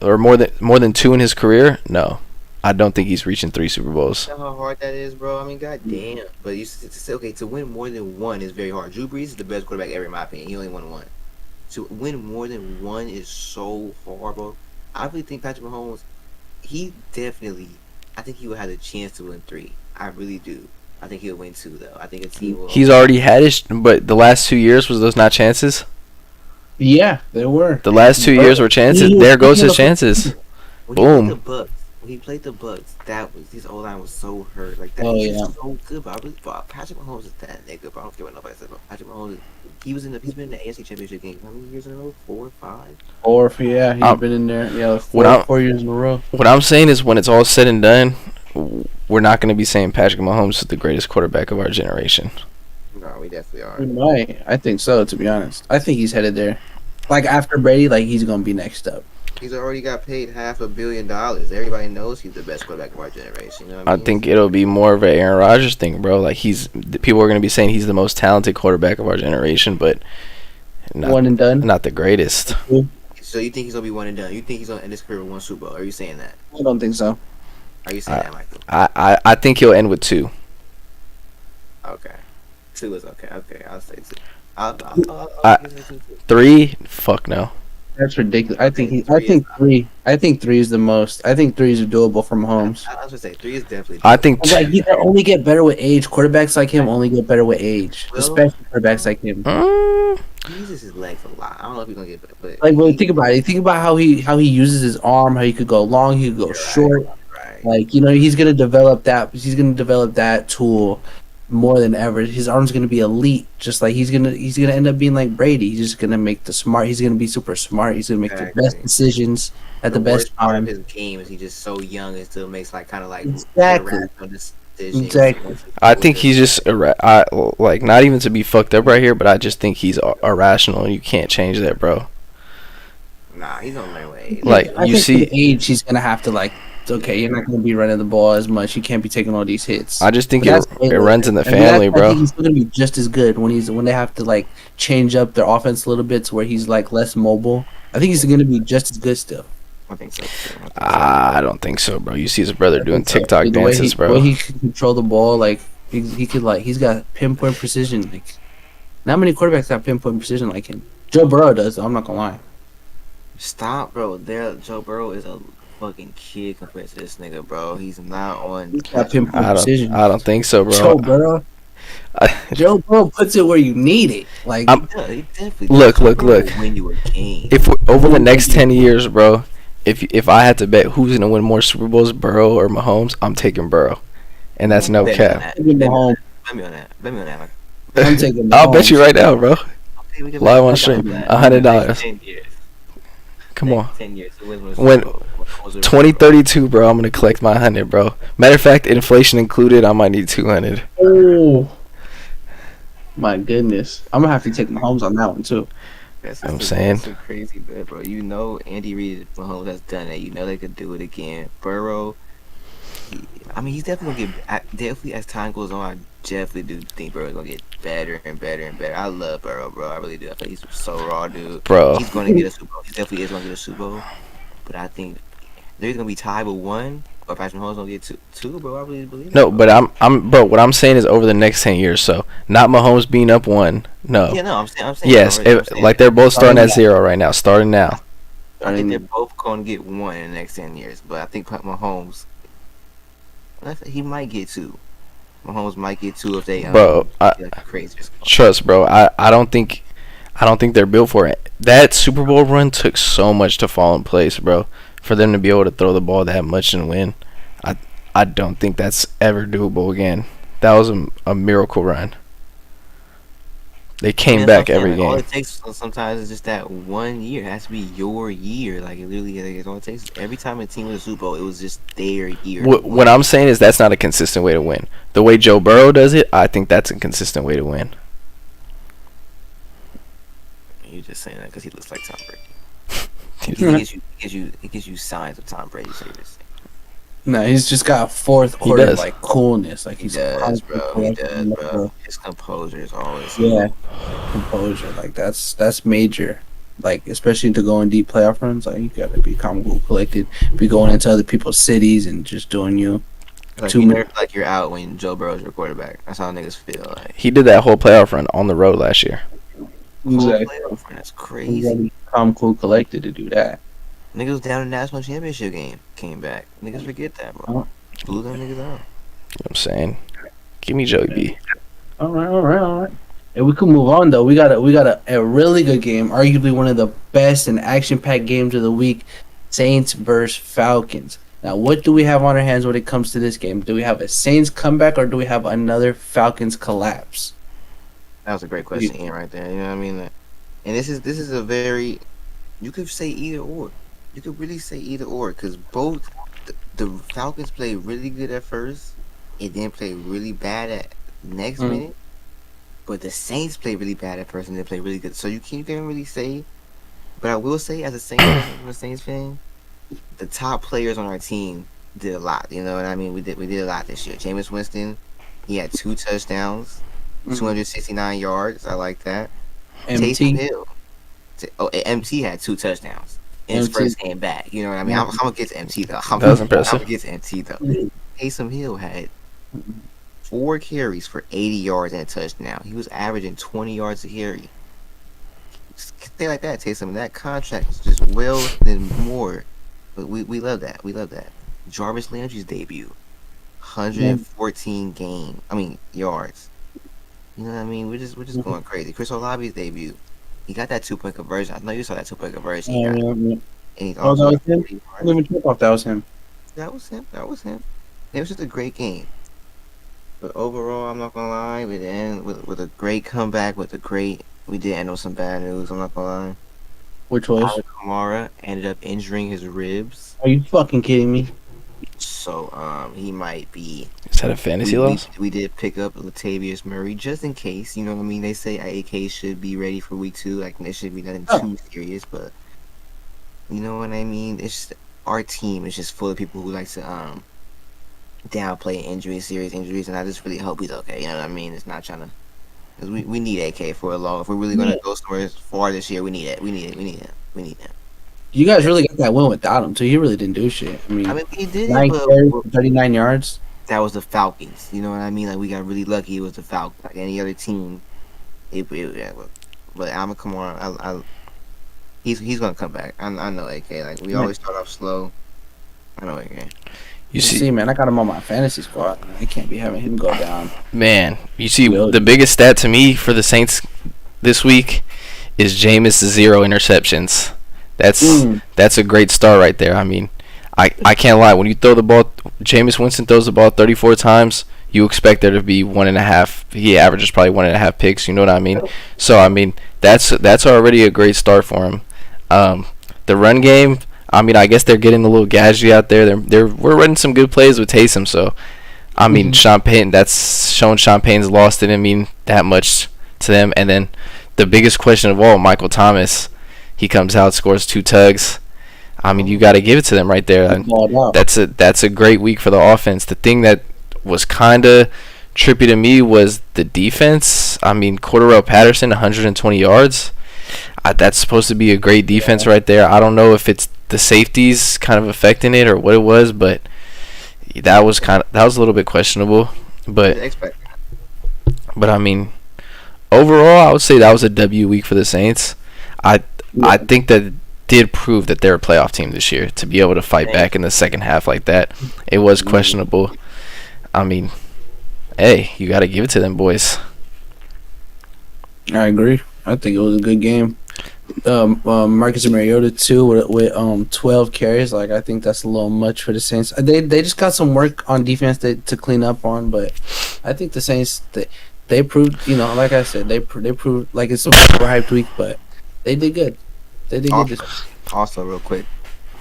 B: or more than 2 in his career? No, I don't think he's reaching 3 Super Bowls.
C: You know how hard that is, bro? I mean, goddamn. But you say, okay, to win more than 1 is very hard. Drew Brees is the best quarterback ever, in my opinion. He only won 1. To win more than 1 is so hard, bro. I really think Patrick Mahomes, I think he will have a chance to win 3. I really do. I think he'll win 2, though. I think a team will.
B: He's already had his, but the last 2 years, was those not chances?
A: Yeah, they were.
B: The last 2 years were chances. There goes his chances.
C: When he beat
B: Boom.
C: the Bucks, when he played the Bucks, that was his O line was so hurt. Like that,
A: Oh
C: he's
A: yeah.
C: just so good. But I really thought Patrick Mahomes is that nigga. But I don't care what nobody says about Patrick Mahomes. He's been in the AFC Championship game how many years in a row? 4 or 5.
A: Or yeah, he's
B: Um,
A: been in there. Yeah,
B: what I'm
A: 4 years in a row.
B: what I'm saying is when it's all said and done, we're not going to be saying Patrick Mahomes is the greatest quarterback of our generation.
C: No, we definitely
A: We
C: are.
A: might. I think so. To be honest, I think he's headed there. Like after Brady, like he's gonna be next up.
C: He's already got paid $500 million. Everybody knows he's the best quarterback of our generation. You know what I
B: I
C: mean?
B: think it'll be more of an Aaron Rodgers thing, bro. Like people are going to be saying he's the most talented quarterback of our generation, but
A: One and done.
B: not the greatest.
C: So you think he's gonna be one and done? You think he's gonna end his career with one Super Bowl? Are you saying that?
A: I don't think so.
C: Are you saying that, Michael?
B: I think he'll end with 2.
C: Okay. 2 is okay. Okay, I'll say 2. I'll
B: I-
C: give it 2.
B: 3? Fuck no.
A: That's ridiculous. I think he.
C: Three
A: I
C: is
A: think
C: not.
A: 3. I think 3 is the most. I think 3 is doable for Mahomes.
C: I was gonna say 3 is definitely.
B: I think
A: Like he only get better with age. Quarterbacks like him only get better with age,
C: Well-
A: especially quarterbacks like him.
C: He uses his legs a lot. I don't know if he's gonna get better, but
A: Like, really think about it. Think about how he uses his arm. How he could go long. He could go
C: You're
A: short.
C: right.
A: Like he's gonna develop that. He's gonna develop that tool more than ever. His arm's gonna be elite. Just like he's gonna end up being like Brady. He's just gonna make the smart. He's gonna be super smart. He's gonna make the best
C: Exactly.
A: decisions at the best
C: worst part of
A: time.
C: his game is he just so young and still makes like kind of like
A: Exactly.
C: irrational decisions.
A: Exactly.
B: I think he's just like not even to be fucked up right here, but I just think he's irrational and you can't change that, bro.
C: Nah, he's on my way.
B: Like,
A: I
B: you
A: think
B: see-
A: with age, he's gonna have to like. Okay, you're not gonna be running the ball as much. You can't be taking all these hits.
B: I just think
A: But
B: it
A: that's way later.
B: runs in the
A: I mean,
B: family,
A: I
B: bro.
A: think he's still gonna be just as good when they have to like change up their offense a little bit to where he's like less mobile. I think he's gonna be just as good still.
C: I think so. Too.
B: I don't think so, bro. You see his brother doing
A: So,
B: TikTok
A: the way
B: dances,
A: the
B: bro.
A: way he can control the ball, like he could like he's got pinpoint precision. Like not many quarterbacks have pinpoint precision like him. Joe Burrow does. Though, I'm not gonna lie.
C: Stop, bro. Joe Burrow is a fucking kid compared to this nigga, bro. He's not on.
A: He's got pinpoint precision.
B: I don't think so, bro.
A: Joe Burrow.
B: I-
A: Joe Burrow puts it where you need it. Like
C: He definitely
B: Look,
C: does.
B: look,
C: Joe Burrow
B: look.
C: will win you a game.
B: If over the next 10 years, bro, if I had to bet who's gonna win more Super Bowls, Burrow or Mahomes, I'm taking Burrow, and that's no
C: Bet me on
B: cap.
C: that.
A: give me Mahomes.
C: Bet me on that. Bet me on that.
A: I'm taking.
B: I'll bet you right now, bro.
C: Okay, we can
B: Live
C: bet
B: on
C: that.
B: stream,
C: Next
B: $100.
C: 10 years.
B: Come on.
C: 10 years. Who wins
B: When-
C: Super Bowl? Who's the-
B: 2032, bro. I'm gonna collect my 100, bro. Matter of fact, inflation included, I might need 200.
A: Oh my goodness! I'm gonna have to take Mahomes on that one too.
C: That's
B: I'm
C: a-
B: saying.
C: that's a crazy bet, bro. You know Andy Reid Mahomes has done it. You know they could do it again. Burrow, he's definitely gonna get. Definitely as time goes on, I definitely do think Burrow's gonna get better and better and better. I love Burrow, bro. I really do. I think he's so raw, dude.
B: Bro.
C: He's gonna get a Super Bowl. He definitely is gonna get a Super Bowl. But I think they're either gonna be tied with one, or Patrick Mahomes gonna get two, bro. I really believe.
B: No,
C: that,
B: but bro. What I'm saying is over the next 10 years. So not Mahomes being up 1. No.
C: Yeah, no, I'm saying.
B: Yes,
C: bro, I'm saying
B: like they're both starting at 0 right now. Starting now.
C: I think they're both going to get one in the next 10 years, but I think Mahomes, he might get 2. Mahomes might get 2 if they
B: Bro,
C: crazy.
B: Trust, bro. I don't think they're built for it. That Super Bowl run took so much to fall in place, bro. For them to be able to throw the ball that much and win, I don't think that's ever doable again. That was a miracle run. They came back every
C: All
B: game.
C: it takes sometimes is just that 1 year. It has to be your year. Like it literally, like, it's all it takes. Every time a team wins a Super Bowl, it was just their year.
B: What I'm saying is that's not a consistent way to win. The way Joe Burrow does it, I think that's a consistent way to win.
C: You're just saying that because he looks like Tom Brady.
A: Mhm.
C: He gives you signs of Tom Brady. So you're just saying.
A: No, he's just got a fourth quarter
B: does.
A: like coolness. Like
C: He
A: he's
C: does, bro. He
A: constantly
C: does, bro.
A: collecting,
C: His composure is always.
A: Yeah, composure. Like that's major. Like especially to go in deep playoff runs, like you gotta be calm, cool, collected. Be going into other people's cities and just doing you.
C: Like,
A: Too
C: you
A: much.
C: never feel like you're out when Joe Burrow's your quarterback. That's how niggas feel. Like
B: He did that whole playoff run on the road last year.
C: whole
A: Exactly.
C: playoff run, that's
A: You
C: crazy.
A: gotta be calm, cool, collected to do that.
C: Niggas was down in the national championship game, came back. Niggas forget that, bro. Blew them niggas out.
B: You know what I'm saying? Give me Joey B.
A: All right. And we can move on though. We got a really good game, arguably one of the best and action-packed games of the week. Saints versus Falcons. Now, what do we have on our hands when it comes to this game? Do we have a Saints comeback or do we have another Falcons collapse?
C: That was a great question, Ian, right there. You know what I mean? And this is a very, you could say either or. You could really say either or because both the Falcons played really good at first, and then played really bad at next minute. But the Saints played really bad at first and then played really good. So you can't really say. But I will say, as a Saints fan, the top players on our team did a lot. You know what I mean? We did a lot this year. Jameis Winston, he had 2 touchdowns, 269 yards. I like that. Taysom
A: MT.
C: Hill. MT had 2 touchdowns in his
A: MT.
C: first game back. You know what I mean? I'm gonna get to MT though.
B: That was impressive.
C: I'm gonna get to MT though. Taysom Hill had 4 carries for 80 yards and a touchdown. He was averaging 20 yards a carry. Stay like that, Taysom. That contract is just well than more. But we love that. We love that. Jarvis Landry's debut, 114 yards. You know what I mean? We're just going crazy. Chris Olave's debut, he got that 2-point conversion. I know you saw that 2-point conversion. He got, and he's
A: Oh, that
C: also
A: was him? I didn't even trip off that was him.
C: That was him. It was just a great game. But overall, I'm not gonna lie, we end with a great comeback. We did end on some bad news. I'm not gonna lie.
A: Which was?
C: Alvin Kamara ended up injuring his ribs,
A: Are you fucking kidding me?
C: so he might be.
B: Is that a fantasy loss?
C: We did pick up Latavius Murray just in case. You know what I mean? They say AK should be ready for week 2. Like it should be nothing too serious, but you know what I mean. It's just, our team is just full of people who like to downplay injuries, serious injuries, and I just really hope he's okay. You know what I mean? It's not trying to. Cause we need AK for a long. If we're really gonna go somewhere far this year, we need it. We need it.
A: You guys really got that win without him, too. He really didn't do shit. I mean,
C: He did
A: 9
C: it,
A: carries,
C: but
A: 39 yards.
C: that was the Falcons. You know what I mean? Like we got really lucky. It was the Falcons. Like any other team, but Alvin Kamara, he's gonna come back. I know AK. Like we always start off slow. I know AK.
B: You
A: See,
B: see,
A: man, I got him on my fantasy squad. I can't be having him go down.
B: man, you see, the biggest stat to me for the Saints this week is Jameis 0 interceptions. That's a great start right there. I mean, I can't lie. When you throw the ball, Jameis Winston throws the ball 34 times. You expect there to be 1.5. He averages probably 1.5 picks. You know what I mean? So I mean, that's already a great start for him. The run game. I mean, I guess they're getting a little gadgety out there. We're running some good plays with Taysom. So, I mean, Sean Payton. That's shown Sean Payton's loss didn't mean that much to them. And then the biggest question of all, Michael Thomas. He comes out, scores 2 tugs. I mean, you got to give it to them right there. And that's a great week for the offense. The thing that was kind of trippy to me was the defense. I mean, Cordarrelle Patterson, 120 yards. That's supposed to be a great defense right there. I don't know if it's the safeties kind of affecting it or what it was, but that was a little bit questionable. But I mean, overall, I would say that was a W week for the Saints. I think that did prove that they're a playoff team this year to be able to fight back in the second half like that. It was questionable. I mean, hey, you got to give it to them boys.
A: I agree. I think it was a good game. Marcus Mariota too with 12 carries. Like I think that's a little much for the Saints. They just got some work on defense to clean up on, but I think the Saints they proved, you know, like I said, they proved like it's a overhyped week, but they did good. They did good.
C: Also, real quick,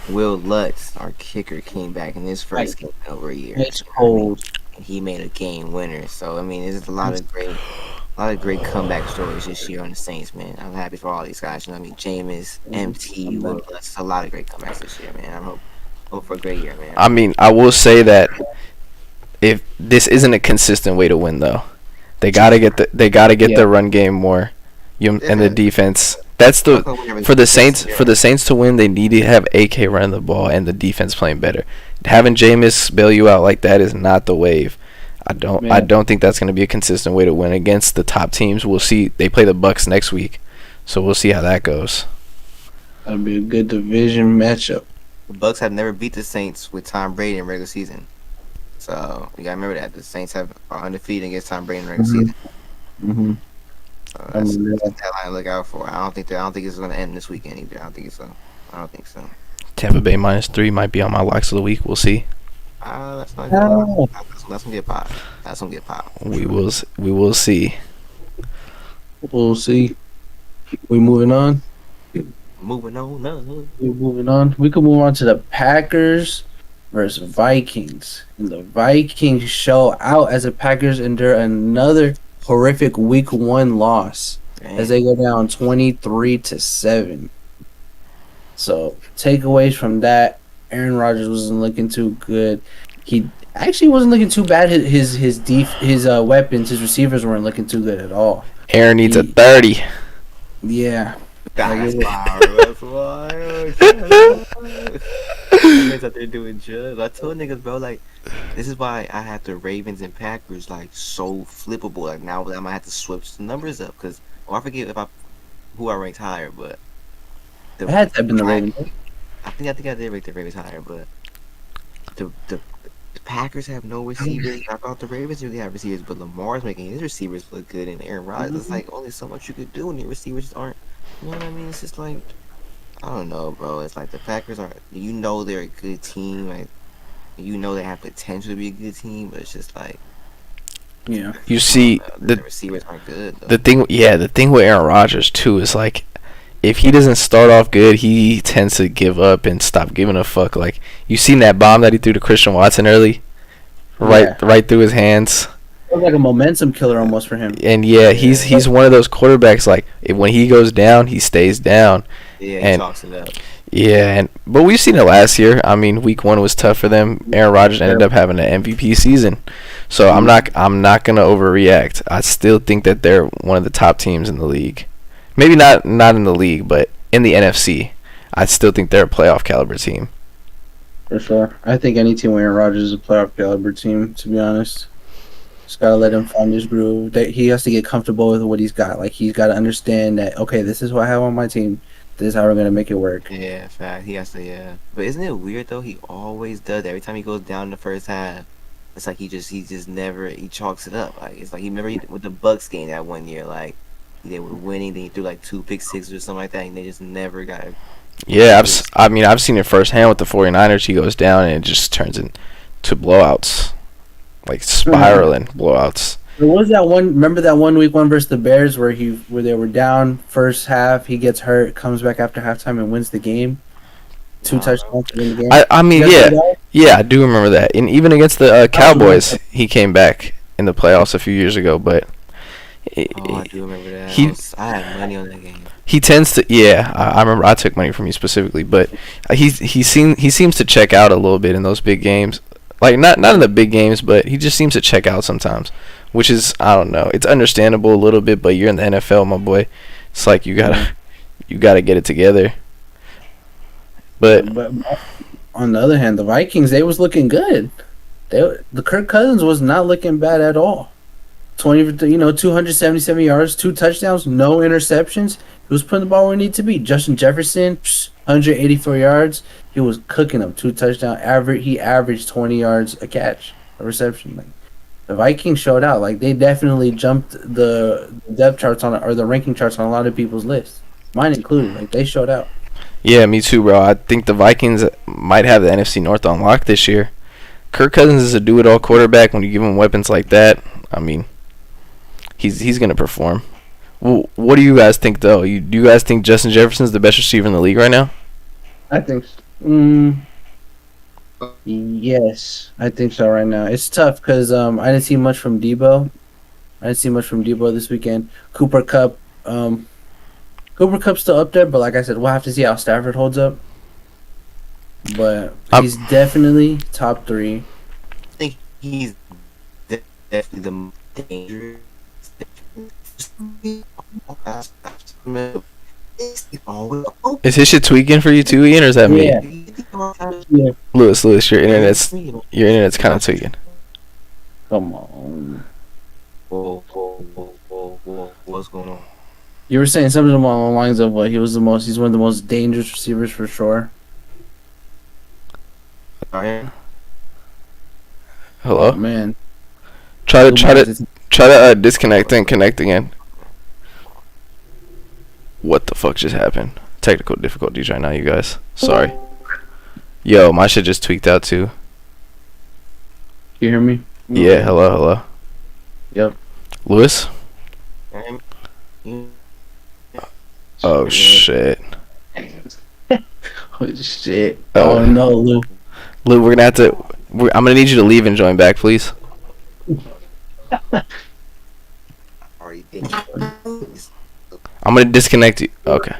C: Will Lutz, our kicker, came back in his first game in over a year.
A: It's cold.
C: And he made a game winner. So I mean, there's a lot of great comeback stories this year on the Saints, man. I'm happy for all these guys. You know what I mean? Jameis, MT, Will Lutz. A lot of great comebacks this year, man. I hope for a great year, man.
B: I mean, I will say that if this isn't a consistent way to win, though, they gotta get the run game more, and the defense. That's for the Saints to win. They need to have AK running the ball and the defense playing better. Having Jameis bail you out like that is not the wave. I don't think that's going to be a consistent way to win against the top teams. We'll see. They play the Bucks next week, so we'll see how that goes.
A: That'll be a good division matchup.
C: The Bucks have never beat the Saints with Tom Brady in regular season, so you gotta remember that the Saints are undefeated against Tom Brady in regular season.
A: Mm-hmm.
C: That's that line to look out for. I don't think it's going to end this weekend either. I don't think so.
B: Tampa Bay -3 might be on my locks of the week. We'll see.
C: That's not good.
A: Oh.
C: That's gonna get popped. That's gonna get popped.
B: We will see.
A: We'll see. We moving on.
C: Moving on. No.
A: We moving on. We can move on to the Packers versus Vikings. And the Vikings show out as the Packers endure another horrific Week 1 loss as they go down 23-7. So takeaways from that: Aaron Rodgers wasn't looking too good. He actually wasn't looking too bad. His weapons, his receivers weren't looking too good at all.
B: Aaron needs a 30.
A: Yeah.
C: That's wild. That's wild. Niggas out there doing drugs. I told niggas, bro, like, this is why I have the Ravens and Packers like so flippable. Like now I might have to switch the numbers up because I forget who I ranked higher, but
A: It had to have been the Ravens.
C: I think I did rank the Ravens higher, but the Packers have no receivers. I thought the Ravens really have receivers, but Lamar's making his receivers look good, and Aaron Rodgers is like only so much you could do, and your receivers aren't. You know what I mean? It's just like I don't know, bro. It's like the Packers are. You know they're a good team. Like you know they have potential to be a good team, but it's just like
A: Yeah.
B: You see,
C: the receivers aren't good. Though.
B: the thing with Aaron Rodgers too is like, if he doesn't start off good, he tends to give up and stop giving a fuck. Like you seen that bomb that he threw to Christian Watson early, right through his hands.
A: It was like a momentum killer almost for him.
B: And he's one of those quarterbacks. Like when he goes down, he stays down.
C: Yeah, he talks it up.
B: Yeah, but we've seen it last year. I mean, Week 1 was tough for them. Aaron Rodgers ended up having an MVP season, so I'm not gonna overreact. I still think that they're one of the top teams in the league. Maybe not in the league, but in the NFC, I still think they're a playoff caliber team.
A: For sure. I think any team with Aaron Rodgers is a playoff caliber team, to be honest. Just gotta let him find his groove. That he has to get comfortable with what he's got. Like he's gotta understand that, okay, this is what I have on my team. This is how we're gonna make it work.
C: Yeah, fact. He has to. Yeah, but isn't it weird though? He always does. Every time he goes down in the first half, it's like he just never chalks it up. Like it's like he remember with the Bucks game that one year. Like they were winning, then he threw like 2 pick sixes or something like that, and they just never got it.
B: Yeah, I've seen it firsthand with the 49ers. He goes down and it just turns into blowouts, like spiraling blowouts.
A: There was that one. Remember that one Week 1 versus the Bears where they were down first half. He gets hurt, comes back after halftime and wins the game. 2 touchdowns to win the game.
B: I mean, yeah, I do remember that. And even against the Cowboys, he came back in the playoffs a few years ago. But
C: I do remember that. I had money on that game.
B: He tends to, yeah. I remember I took money from you specifically, but he seems to check out a little bit in those big games. Like not in the big games, but he just seems to check out sometimes, which is, I don't know. It's understandable a little bit, but you're in the NFL, my boy. It's like you gotta get it together. But
A: on the other hand, the Vikings, they was looking good. The Kirk Cousins was not looking bad at all. 277 yards, 2 touchdowns, no interceptions. He was putting the ball where it needed to be. Justin Jefferson, 184 yards. He was cooking them. 2 touchdowns. He averaged 20 yards a catch, a reception. Like, the Vikings showed out. Like they definitely jumped the depth charts or the ranking charts on a lot of people's lists, mine included. Like they showed out.
B: Yeah, me too, bro. I think the Vikings might have the NFC North on lock this year. Kirk Cousins is a do-it-all quarterback. When you give him weapons like that, I mean, he's gonna perform. Well, what do you guys think, though? Do you guys think Justin Jefferson's the best receiver in the league right now?
A: I think so. Yes, I think so right now. It's tough because I didn't see much from Debo. This weekend. Cooper Cup's still up there, but like I said, we'll have to see how Stafford holds up. But he's definitely top 3.
C: I think he's definitely the most dangerous.
B: Is his shit tweaking for you too, Ian, or is that me?
A: Yeah.
B: Lewis, your internet's kind of tweaking.
A: Come on.
C: Whoa, what's going on?
A: You were saying something along the lines of what he's one of the most dangerous receivers for sure.
C: Alright.
B: Hello?
A: Oh, man.
B: Try to disconnect and connect again. What the fuck just happened? Technical difficulties right now, you guys. Sorry. Yo, my shit just tweaked out too.
A: You hear me?
B: Yeah, hello.
A: Yep.
B: Lewis?
C: You-
B: Oh, shit.
A: Oh, shit.
B: Oh.
A: Oh, no, Lou.
B: Lou, we're gonna have to. I'm gonna need you to leave and join back, please.
C: Already did.
B: I'm gonna disconnect you. Okay.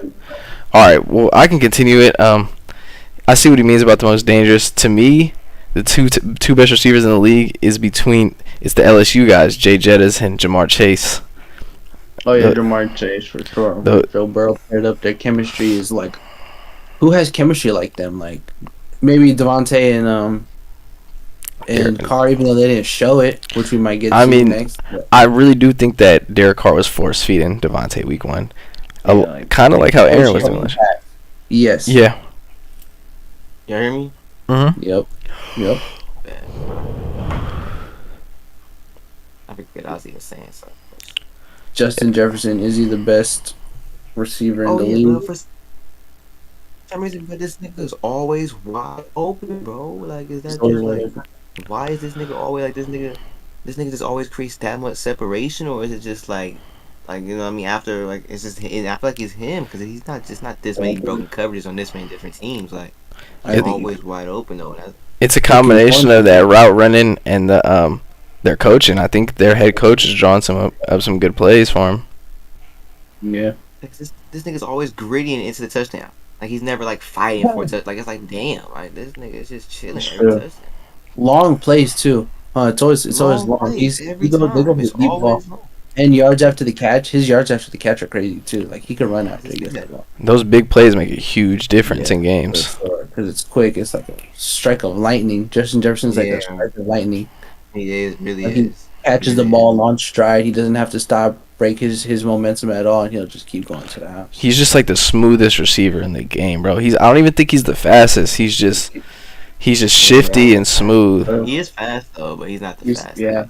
B: All right. Well, I can continue it. I see what he means about the most dangerous. To me, the two best receivers in the league is between it's the LSU guys, Jay Jettas and Jamar Chase.
A: Oh, yeah,
B: The-
A: Jamar Chase, for sure.
B: the-
A: Joe Burrow paired up. Their chemistry is like... Who has chemistry like them? Like, maybe Devontae and
B: Derek.
A: Carr, even though they didn't show it, which we might get
B: I
A: to
B: mean,
A: next. But,
B: I really do think that Derek Carr was force feeding Devontae week 1.
A: yeah, like-
B: Kind of like how Aaron was doing.
A: Yes.
B: Yeah.
C: You hear me?
B: Mm-hmm.
A: Yep.
C: I forget I was even saying something.
A: Justin Jefferson, is he the best receiver in the league?
C: Bro, for some reason, but this nigga is always wide open, bro. Like, is that
A: So
C: just
A: wide
C: like, why is this nigga always like this nigga? This nigga just always creates that much separation, or is it just like you know what I mean? After like, it's just I feel like it's him because he's not just not this many broken coverages on this many different teams. Like,
A: I
C: he's
A: think
C: always wide open though. That's,
B: It's a combination of that route running and the their coaching. I think their head coach is drawing some good plays for him.
A: yeah.
C: like this nigga's always grittying into the touchdown. Like he's never like fighting for a touch. Like it's like damn, like this nigga is just chilling
A: That's
C: every
A: true.
C: touchdown.
A: Long plays too. It's always long.
C: plays
A: They
C: every
A: go for
C: time.
A: the
C: It's
A: deep ball.
C: always long.
A: And yards after the catch. His yards after the catch are crazy too. Like he can run after he gets the ball.
B: Those big plays make a huge difference in games.
A: Because it's quick. It's like a strike of lightning. Justin Jefferson's like
C: Yeah.
A: a strike of lightning.
C: He is really
A: Like, he
C: is.
A: Catches the
C: Really
A: ball on stride. He doesn't have to stop, break his momentum at all, and he'll just keep going to the house.
B: He's just like the smoothest receiver in the game, bro. I don't even think he's the fastest. He's just shifty and smooth.
C: He is fast though, but he's not the
A: He's-
C: fastest.
A: yeah.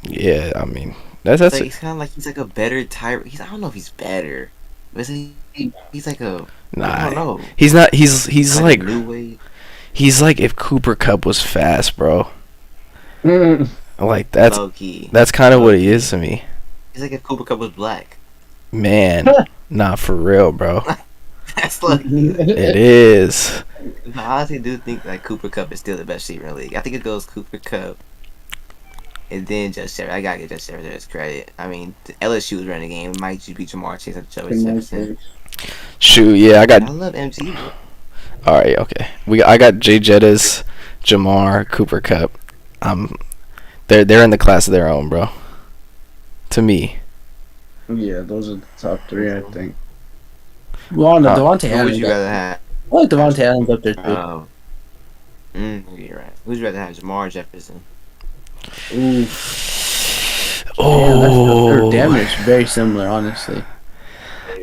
B: Yeah, I mean that's
C: It's like,
B: it.
C: he's kind of like he's like a better type. I don't know if he's better, but he's like a I don't
B: Nah,
C: know.
B: he's not. He's like
C: a new way.
B: he's like if Cooper Kupp was fast, bro.
A: Mm.
B: Like that's
C: Low key.
B: kind of what he is to me,
C: He's like if Cooper Cup was black.
B: man. Nah, for real, bro.
C: That's like.
B: It is.
C: I honestly do think like Cooper Cup is still the best receiver in the league. I think it goes Cooper Cup, and then Justin Jefferson. I gotta give Justin Jefferson his credit. I mean, the LSU was running the game. It might just be Jamar Chase and Jefferson.
B: Shoot, yeah, I got.
C: I love MT. Bro.
B: All right, okay. I got Jay Jettas, Jamar, Cooper Kupp. They're in the class of their own, bro. To me,
A: Yeah, those are the top three, I think. Well, no, Devontae
C: Who would
A: Adams.
C: you rather have?
A: I like Devontae Adams up there too.
C: You're right. Who'd you rather have, Jamar or Jefferson?
A: Ooh.
B: oh,
A: Their damage is very similar, honestly.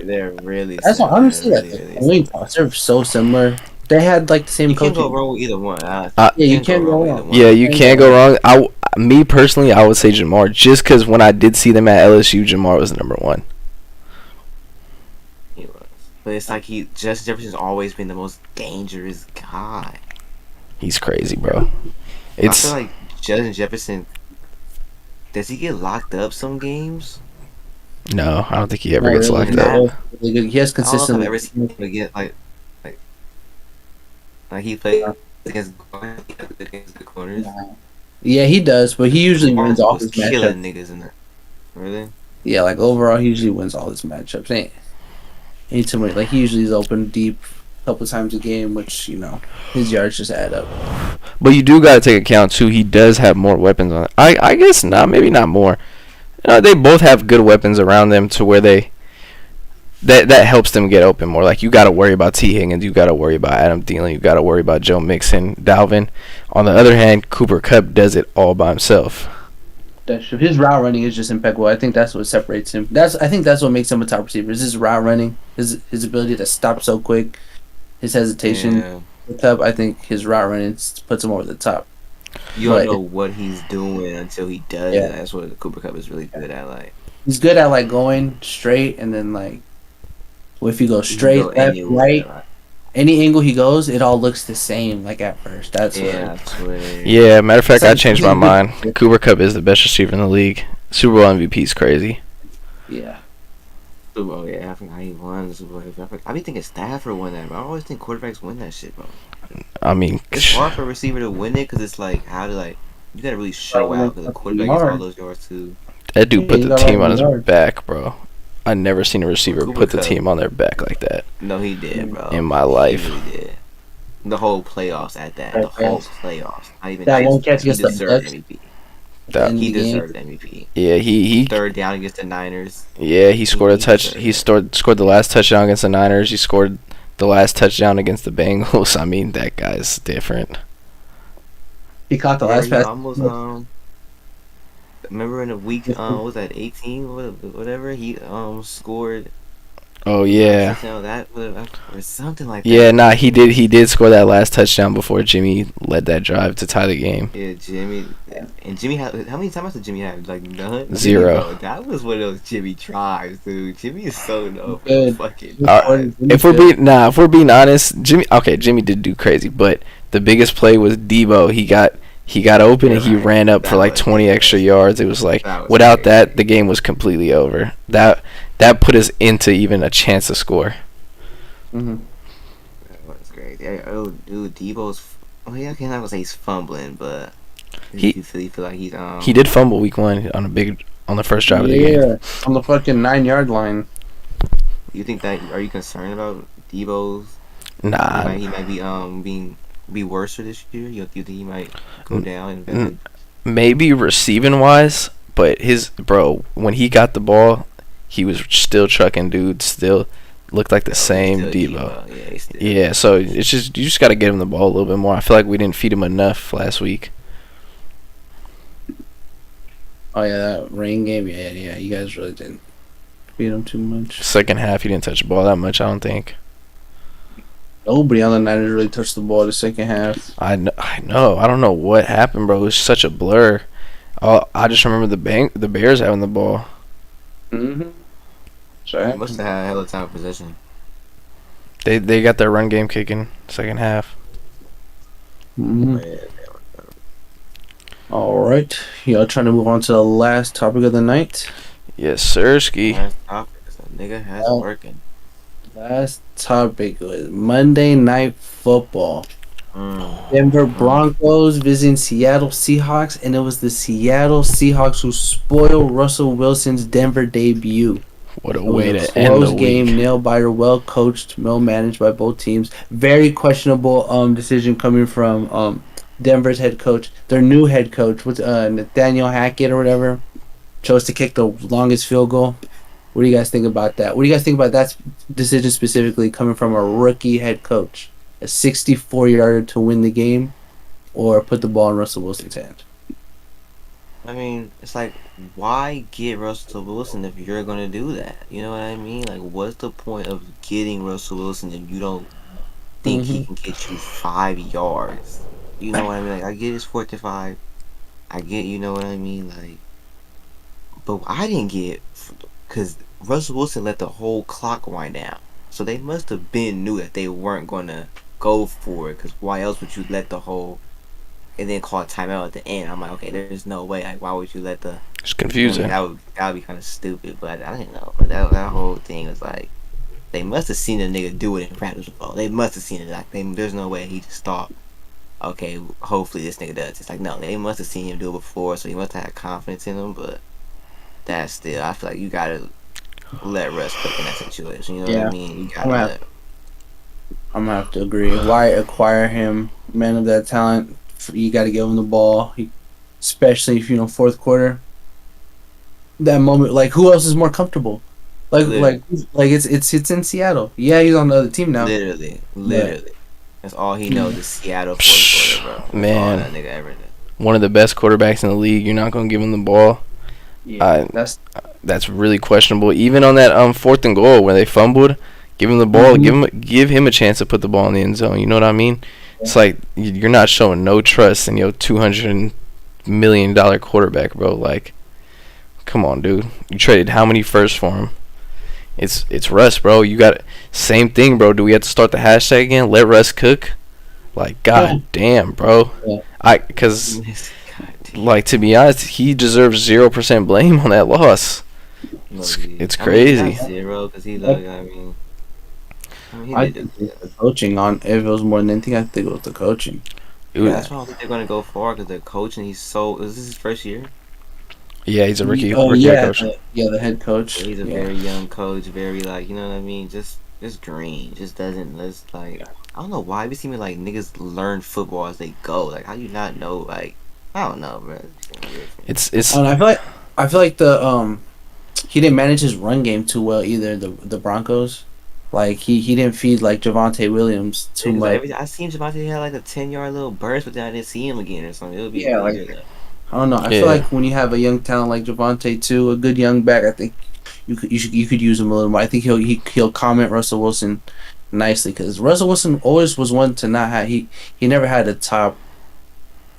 C: They're really.
A: That's what
C: similar.
A: honestly.
C: They're
A: Like,
C: really,
A: the wing toss, they're so similar. They had like the same
C: You can't
A: coaching.
C: go wrong with either one.
A: Yeah, you can't go
C: with
A: wrong.
C: either one.
B: yeah, you can't go wrong. Me personally, I would say Jamar, just because when I did see them at LSU, Jamar was the number one.
C: He was. But it's like Justin Jefferson's always been the most dangerous guy.
B: He's crazy, bro.
C: I feel like Justin Jefferson. Does he get locked up some games?
B: No, I don't think he ever
A: Not
B: gets
A: really.
B: locked
C: Nah.
B: up.
A: Really good. He has
C: I don't know if
A: consistent.
C: I've ever seen him get like he plays against the corners.
A: Yeah, he does, but he usually wins all
C: was
A: his
C: killing
A: matchups.
C: niggas in there. Really?
A: Yeah, like overall, he usually wins all his matchups. Ain't too many. Like he usually is open deep a couple times a game, which his yards just add up.
B: But you do got to take account too. He does have more weapons on. I guess not. Maybe not more. They both have good weapons around them to where that helps them get open more. Like you got to worry about T Higgins. You got to worry about Adam Thielen. You got to worry about Joe Mixon, Dalvin. On the other hand, Cooper Kupp does it all by himself.
A: That's true. His route running is just impeccable. I think that's what separates him. I think that's what makes him a top receiver. Is his route running, his ability to stop so quick, his hesitation.
C: Yeah.
A: With Kupp, I think his route running puts him over the top.
C: You don't
A: But-
C: know what he's doing until he does
A: Yeah.
C: it. That's what Cooper Cup is really good at. Like
A: He's good at like going straight and then like if you go
C: you can
A: straight
C: go
A: left
C: anywhere,
A: right,
C: like,
A: any angle he goes, it all looks the same. Like at first, that's
C: Yeah, I swear.
B: Yeah, matter of fact,
A: It's
B: I
A: like
B: changed my mind. Cooper Cup is the best receiver in the league. Super Bowl MVP is crazy.
A: yeah.
C: Super Bowl, yeah, I forgot he won the Super Bowl. I be thinking Stafford won that, but I always think quarterbacks win that shit, bro.
B: I mean,
C: It's hard for a receiver to win it because it's like how to like you gotta really show out because the quarterback gets all those yards too.
B: that dude put
A: you
B: the
A: got
B: team
A: all
B: on
A: the
B: his
A: yards.
B: back, bro. I never seen a receiver
C: Cooper
B: put the
C: Kupp.
B: team on their back like that
C: No, he did, bro.
B: in my life.
C: He really did. The whole playoffs at that. The whole playoffs. Not even
A: That
C: just,
A: one catch
C: he
A: against the
C: deserved
A: Bucks
C: MVP.
A: at the
B: That
A: end of
C: He
A: the game.
C: deserved MVP.
B: yeah, he
C: Third down against the Niners.
B: yeah, he scored a touch.
C: deserved
B: He
C: it.
B: scored the last touchdown against the Niners. He scored the last touchdown against the Bengals. I mean, that guy's different.
A: He caught the
C: Yeah,
A: last
C: he
A: pass.
C: almost remember in the week what was that 18 whatever he scored
B: Oh yeah.
C: touchdown that or something like that.
B: Yeah, nah, he did score that last touchdown before Jimmy led that drive to tie the game.
C: Yeah, Jimmy. And Jimmy had how many times did Jimmy have? Like none.
B: Zero.
C: Jimmy, bro, that was one of those Jimmy drives, dude. Jimmy is so no
A: Good.
C: fucking.
B: If we're being honest, Jimmy did do crazy, but the biggest play was Debo. He got open and he
C: Right.
B: ran up for
C: That
B: like
C: was
B: 20 extra yards. It was like
C: That was
B: without
C: crazy.
B: that, the game was completely over. That put us into even a chance to score.
A: Mm-hmm.
C: That was crazy. Yeah, oh, dude, Debo's. Oh yeah, I can't even say he's fumbling, but
B: He-
C: you feel like he's
B: He did fumble week 1 on the first drive of the game.
A: Yeah, on the fucking 9-yard line.
C: You think that? Are you concerned about Debo's?
B: Nah,
C: He might be worse for this year. You think he might go down and
B: maybe receiving wise, but when he got the ball, he was still trucking dudes. Still looked like the same Debo.
C: Yeah, he's still.
B: Yeah, so it's just you just got to get him the ball a little bit more. I feel like we didn't feed him enough last week.
A: Oh yeah, that rain game. Yeah. You guys really didn't beat him too much.
B: Second half, he didn't touch the ball that much. I don't think.
A: Nobody on the Niners really touched the ball the second half.
B: I know. I don't know what happened, bro. It was such a blur. I just remember the Bears having the ball.
A: Mm-hmm.
C: He
A: So
C: must have had a hell of time of possession.
B: They got their run game kicking second half.
A: Mhm. All right, y'all trying to move on to the last topic of the night.
B: Yes, sir, ski.
C: Last topic, so nigga has
A: Oh.
C: working.
A: Last topic was Monday Night Football.
C: Mm.
A: Denver Broncos visiting Seattle Seahawks, and it was the Seattle Seahawks who spoiled Russell Wilson's Denver debut.
B: What a
A: It was
B: way
A: a
B: to end the
A: close game,
B: week.
A: nail biter, well coached, well managed by both teams. Very questionable decision coming from Denver's head coach, their new head coach, what's Nathaniel Hackett or whatever, chose to kick the longest field goal. What do you guys think about that? What do you guys think about that decision specifically coming from a rookie head coach? A 64-yarder to win the game, or put the ball in Russell Wilson's hand?
C: I mean, it's like, why get Russell Wilson if you're gonna do that? You know what I mean? Like, what's the point of getting Russell Wilson if you don't think he can get you 5 yards? You know what I mean? Like, I get it's 4th to 5. I get, you know what I mean? Like, but I didn't get, because Russell Wilson let the whole clock wind down. So they must have been knew that they weren't gonna go for it. Because why else would you let the whole and then call a timeout at the end? I'm like, okay, there's no way. Like, why would you let the?
B: It's confusing.
C: That would be kind of stupid. But I didn't know. But that whole thing was like, they must have seen a nigga do it in practice before. They must have seen it. Like, there's no way he just thought, okay, hopefully this nigga does. It's like, no, they must have seen him do it before, so he must have had confidence in him. But that's still, I feel like you gotta let Russ cook in that situation. You know what I mean? You gotta
A: I'm gonna have to agree. Why acquire him, man of that talent? You got to give him the ball, especially if fourth quarter. That moment, like who else is more comfortable? Like it's in Seattle. Yeah, he's on the other team now.
C: Literally. That's all he knows is Seattle fourth quarter, bro.
B: Man.
C: That's all that nigga ever did.
B: One of the best quarterbacks in the league. You're not gonna give him the ball.
A: Yeah,
B: That's really questionable. Even on that 4th and goal where they fumbled, give him the ball. Give him a chance to put the ball in the end zone. You know what I mean? It's like you're not showing no trust in your $200 million quarterback, bro. Like, come on, dude. You traded how many firsts for him, It's Russ, bro. You got same thing, bro. Do we have to start the hashtag again? Let Russ cook. Like, god damn, bro.
A: Yeah.
B: Cause
C: God damn.
B: like to be honest, he deserves 0% blame on that loss. It's crazy.
C: Not zero, because he like, he
A: I
C: did
A: think
C: do
A: it's the coaching on. If it was more than anything, I think it was the coaching.
B: It was-
C: That's why I don't think they're gonna go far, because the coaching, he's so. Is this his first year?
B: yeah, he's a rookie
A: Oh
B: head
A: yeah,
B: coach.
A: the head coach.
C: Yeah, he's a
A: Yeah.
C: very young coach, very like, you know what I mean? Just green, just doesn't. Let's like, I don't know why we seem like niggas learn football as they go. Like, how you not know? Like, I don't know, bro.
B: It's
A: And I feel like he didn't manage his run game too well either. The Broncos, like he didn't feed like Javonte Williams too much.
C: I seen Javante had like a 10-yard little burst, but then I didn't see him again or something. It would be
A: Yeah, like-
C: weird. Though.
A: I don't know. I
B: Yeah.
A: feel like when you have a young talent like Javonte too, a good young back, I think you could use him a little more. I think he'll comment Russell Wilson nicely because Russell Wilson always was one to not have he never had a top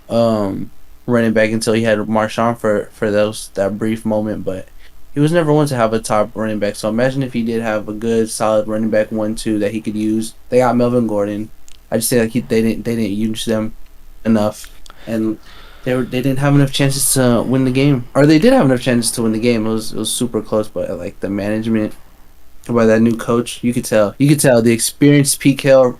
A: running back until he had Marshawn for that brief moment, but he was never one to have a top running back. So imagine if he did have a good solid running back 1-2 that he could use. They got Melvin Gordon. I just say like they didn't use them enough, and they didn't have enough chances to win the game, or they did have enough chances to win the game. It was super close, but like the management by that new coach, you could tell the experienced Pete Carroll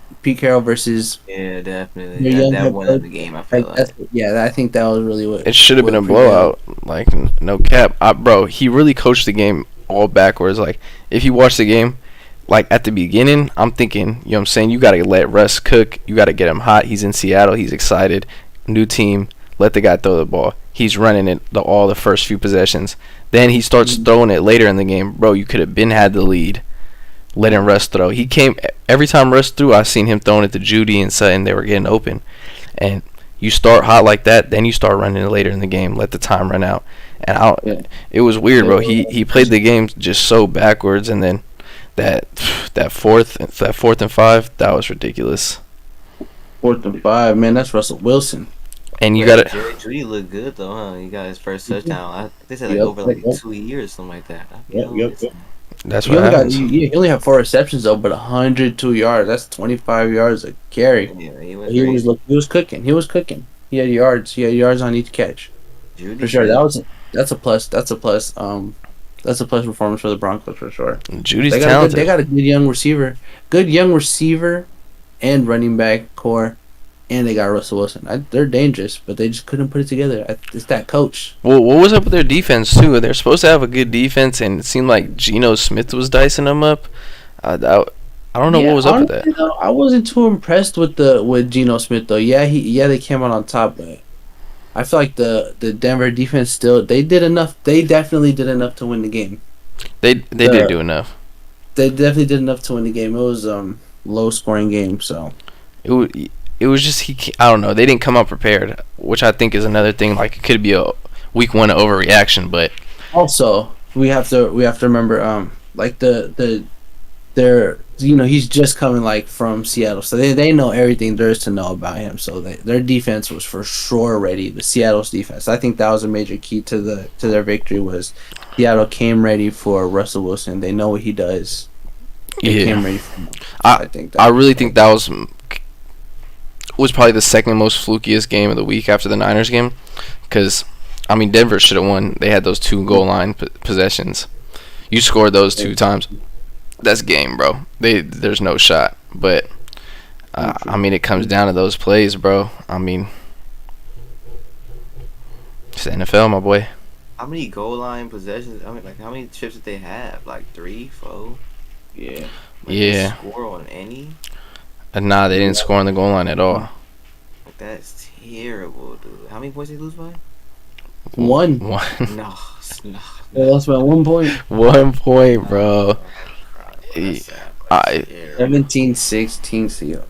A: versus
C: Yeah, definitely.
A: Your young
C: That
A: head
C: one of
A: coach,
C: the game, I feel
A: like
C: like.
A: I think that was really what
B: It should have been a
A: what prevailed.
B: blowout. Like, no cap. Bro, he really coached the game all backwards. Like, if you watch the game, like, at the beginning, I'm thinking, you know what I'm saying? You got to let Russ cook. You got to get him hot. He's in Seattle. He's excited. New team. Let the guy throw the ball. He's running it all the first few possessions. Then he starts throwing it later in the game. Bro, you could have had the lead. Letting Russ throw. He came every time Russ threw. I seen him throwing it to Judy and Sutton. They were getting open, and you start hot like that, then you start running it later in the game. Let the time run out, and it was weird, bro. He played the game just so backwards, and then that fourth and 5, that was ridiculous.
A: 4th and 5, man. That's Russell Wilson.
B: And you
C: Yeah,
B: got to.
C: Jerry Judy looked good though, huh? He got his first touchdown. They said like
A: Yep,
C: over like
A: yep.
C: 2 years, something like that.
A: Yep.
B: That's
A: He
B: what
A: only
B: happens.
A: he only had 4 receptions though, but 102 yards. That's 25 yards a carry.
C: Yeah, he
A: He was cooking. He was cooking. He had yards. He had yards on each catch.
C: Judy
A: For sure.
C: said-
A: That's a plus. That's a plus performance for the Broncos for sure.
B: Judy's
A: They
B: talented.
A: got a good young receiver, and running back core, and they got Russell Wilson. They're dangerous, but they just couldn't put it together. It's that coach.
B: Well, what was up with their defense too? They're supposed to have a good defense, and it seemed like Geno Smith was dicing them up. I don't know what was up with that.
A: Honestly, though, I wasn't too impressed with Geno Smith though. Yeah, they came out on top, but I feel like the Denver defense still they did enough. They definitely did enough to win the game.
B: They did do enough.
A: They definitely did enough to win the game. It was low scoring game, so
B: It was just I don't know. They didn't come out prepared, which I think is another thing. Like, it could be a week 1 overreaction, but
A: also we have to remember like they're he's just coming like from Seattle, so they know everything there is to know about him. So their defense was for sure ready. The Seattle's defense, I think that was a major key to their victory, was Seattle came ready for Russell Wilson. They know what he does. They came ready for him. I think
B: I really think that was probably the second most flukiest game of the week after the Niners game, because I mean Denver should have won. They had those 2 goal line possessions. You scored those 2 times. That's game, bro. There's no shot. But I mean, it comes down to those plays, bro. I mean, it's the NFL, my boy.
C: How many goal line possessions? I mean, like, how many trips did they have? Like 3, 4?
A: yeah.
C: Like,
B: Yeah.
C: they score on any?
B: Nah, they didn't score on the goal line at all.
C: Like, that's terrible, dude. How many points did they lose by?
A: One.
B: One,
C: No.
A: They lost by 1 point.
B: 1 point, bro. I-
A: 17-16 Seattle.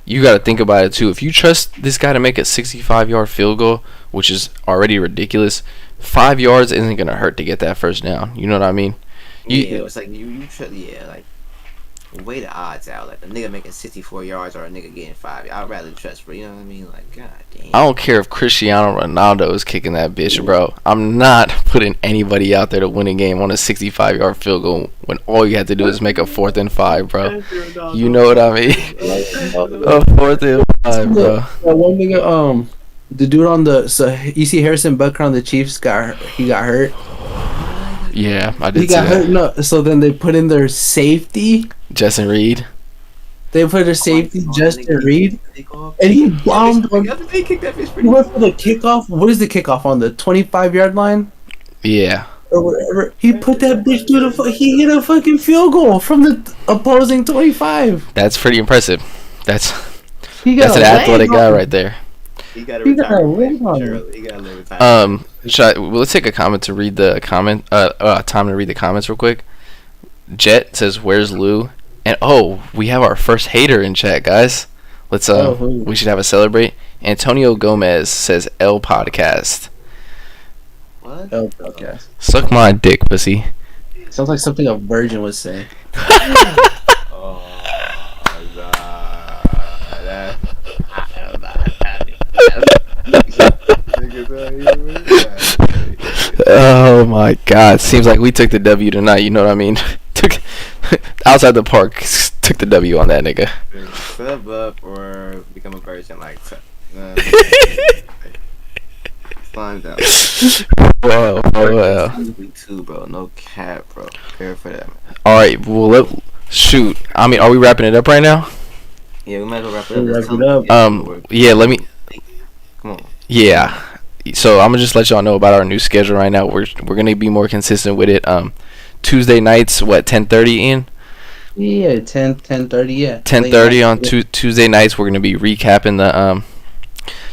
B: You got to think about it too. If you trust this guy to make a 65-yard field goal, which is already ridiculous, 5 yards isn't gonna hurt to get that first down. You know what I mean?
C: Yeah, it's like you like weigh the odds out. Like a nigga making 64 yards or a nigga getting 5. I'd rather trust, bro. You know what I mean? Like, god damn.
B: I don't care if Cristiano Ronaldo is kicking that bitch, bro. I'm not putting anybody out there to win a game on a 65-yard field goal when all you have to do is make a 4th and 5, bro. You know what I mean? A 4th and 5, bro.
A: One nigga, the dude on you see Harrison Butker on the Chiefs got hurt.
B: Yeah, I did
A: He
B: see
A: got hurt.
B: that.
A: No, so then they put in their safety.
B: Justin Reed.
A: They put their safety, Justin Reed, and he bombed. He went for the kickoff. What is the kickoff on the 25-yard line?
B: Yeah.
A: Or whatever. He put that bitch through he hit a fucking field goal from the opposing 25.
B: That's pretty impressive. That's
A: He got
B: an athletic guy right there.
C: He got to
A: He got a
C: retire.
A: ring on
C: Sure, he got to retire.
B: Let's take a comment to read the comment. Time to read the comments real quick. Jet says, "Where's Lou?" And we have our first hater in chat, guys. Let's we should have a celebrate. Antonio Gomez says, "L podcast."
C: What?
A: Oh, podcast.
B: Suck my dick, pussy.
A: Sounds like something a virgin would say.
C: Oh,
B: Oh my god. Seems like we took the W tonight, you know what I mean? Took outside the park, took the W on that nigga.
C: Sub up or become a virgin, like find out.
B: Wow.
C: Week 2, bro. No cap, bro. Prepare for that, man.
B: Alright, well shoot. I mean, are we wrapping it up right now?
C: Yeah, we might as well wrap it
A: We'll
C: up.
A: wrap it up.
B: Yeah, let me
C: Come on.
B: Yeah. So I'm gonna just let y'all know about our new schedule right now. We're gonna be more consistent with it. Tuesday nights, 10:30 in?
A: Yeah, 10:30. Yeah.
B: 10:30 on Tuesday nights. We're gonna be recapping the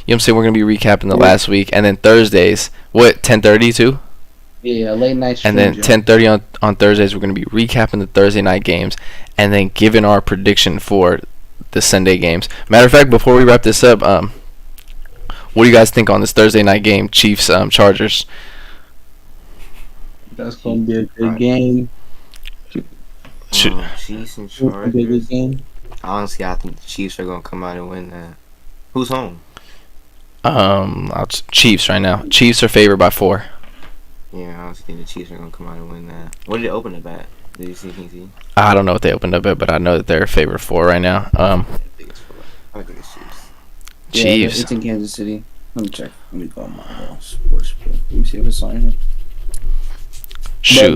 B: you know what I'm saying. We're gonna be recapping the last week, and then Thursdays, 10:30 too?
A: Yeah, late night stream.
B: And then 10:30 on Thursdays, we're gonna be recapping the Thursday night games, and then giving our prediction for the Sunday games. Matter of fact, before we wrap this up, what do you guys think on this Thursday night game, Chiefs Chargers?
A: That's gonna be a good game.
C: Chiefs and
A: It's gonna be a
C: Chargers.
A: good game.
C: Honestly, I think the Chiefs are gonna come out and win that. Who's home?
B: Chiefs right now. Chiefs are favored by 4.
C: Yeah, I honestly think the Chiefs are gonna come out and win that. What did it open up at? Did you see? Can you see?
B: I don't know what they opened up at, but I know that they're favored 4 right now.
C: I think it's Chiefs.
B: Chiefs.
A: Yeah, it's in Kansas City. Let me check. Let me go on my little sports book. Let me see if it's on here.
B: Shoot.
A: But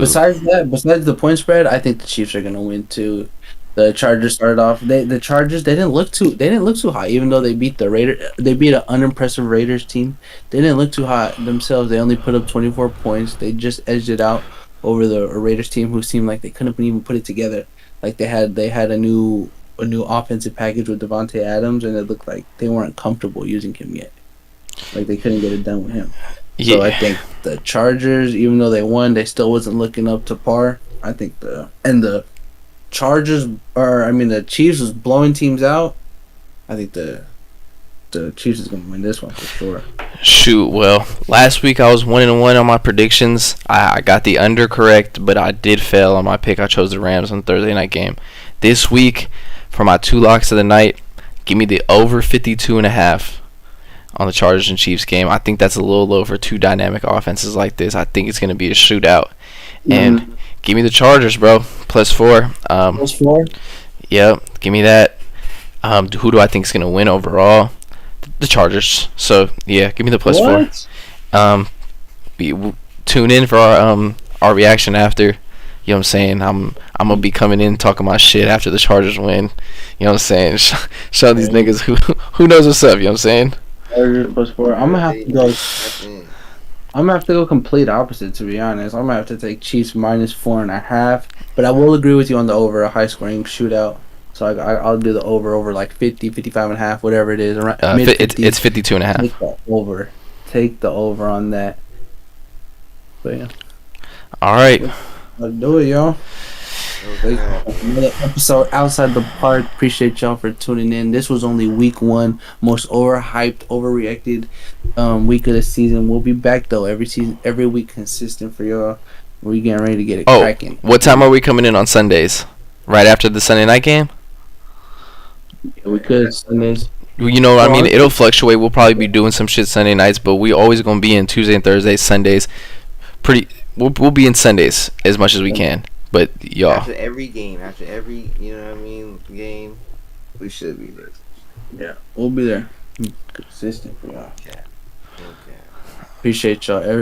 A: besides the point spread, I think the Chiefs are gonna win too. The Chargers started off. The Chargers they didn't look too hot, even though they beat the Raiders. They beat an unimpressive Raiders team. They didn't look too hot themselves. They only put up 24 points. They just edged it out over the Raiders team, who seemed like they couldn't even put it together. Like they had a new offensive package with Devontae Adams, and it looked like they weren't comfortable using him yet. Like they couldn't get it done with him.
B: Yeah.
A: So I think the Chargers, even though they won, they still wasn't looking up to par. I think the Chiefs was blowing teams out. I think the Chiefs is gonna win this one for sure.
B: Shoot, well, last week I was 1-1 on my predictions. I got the under correct, but I did fail on my pick. I chose the Rams on the Thursday night game. This week, for my 2 locks of the night, give me the over 52.5 on the Chargers and Chiefs game. I think that's a little low for 2 dynamic offenses like this. I think it's going to be a shootout. And give me the Chargers, bro. +4.
A: +4?
B: Yep, give me that. Who do I think is going to win overall? The Chargers. So, yeah, give me the +4. Tune in for our reaction after. You know what I'm saying? I'm gonna be coming in talking my shit after the Chargers win. You know what I'm saying? Show these niggas who knows what's up. You know what I'm saying?
A: Chargers +4. I'm gonna have to go complete opposite, to be honest. I'm gonna have to take Chiefs -4.5. But I will agree with you on the over, a high scoring shootout. So I'll do the over like 50, 55.5, whatever it is. Around
B: It's 52.5.
A: Take the over. Take the over on that. But yeah.
B: All right.
A: Let's do it, y'all. Another episode outside the park. Appreciate y'all for tuning in. This was only week 1, most overhyped, overreacted week of the season. We'll be back though every week, consistent for y'all. We're getting ready to get it cracking.
B: What time are we coming in on Sundays? right after the Sunday night game.
A: Yeah, we could Sundays.
B: You know, I
A: Well,
B: mean, it'll fluctuate. We'll probably be doing some shit Sunday nights, but we always gonna be in Tuesday and Thursdays, Sundays. We'll be in Sundays as much as we can. But y'all,
C: After every game, after every, you know what I mean, game, we should be there.
A: Yeah, we'll be there. Consistent for y'all.
C: Okay.
A: Appreciate y'all.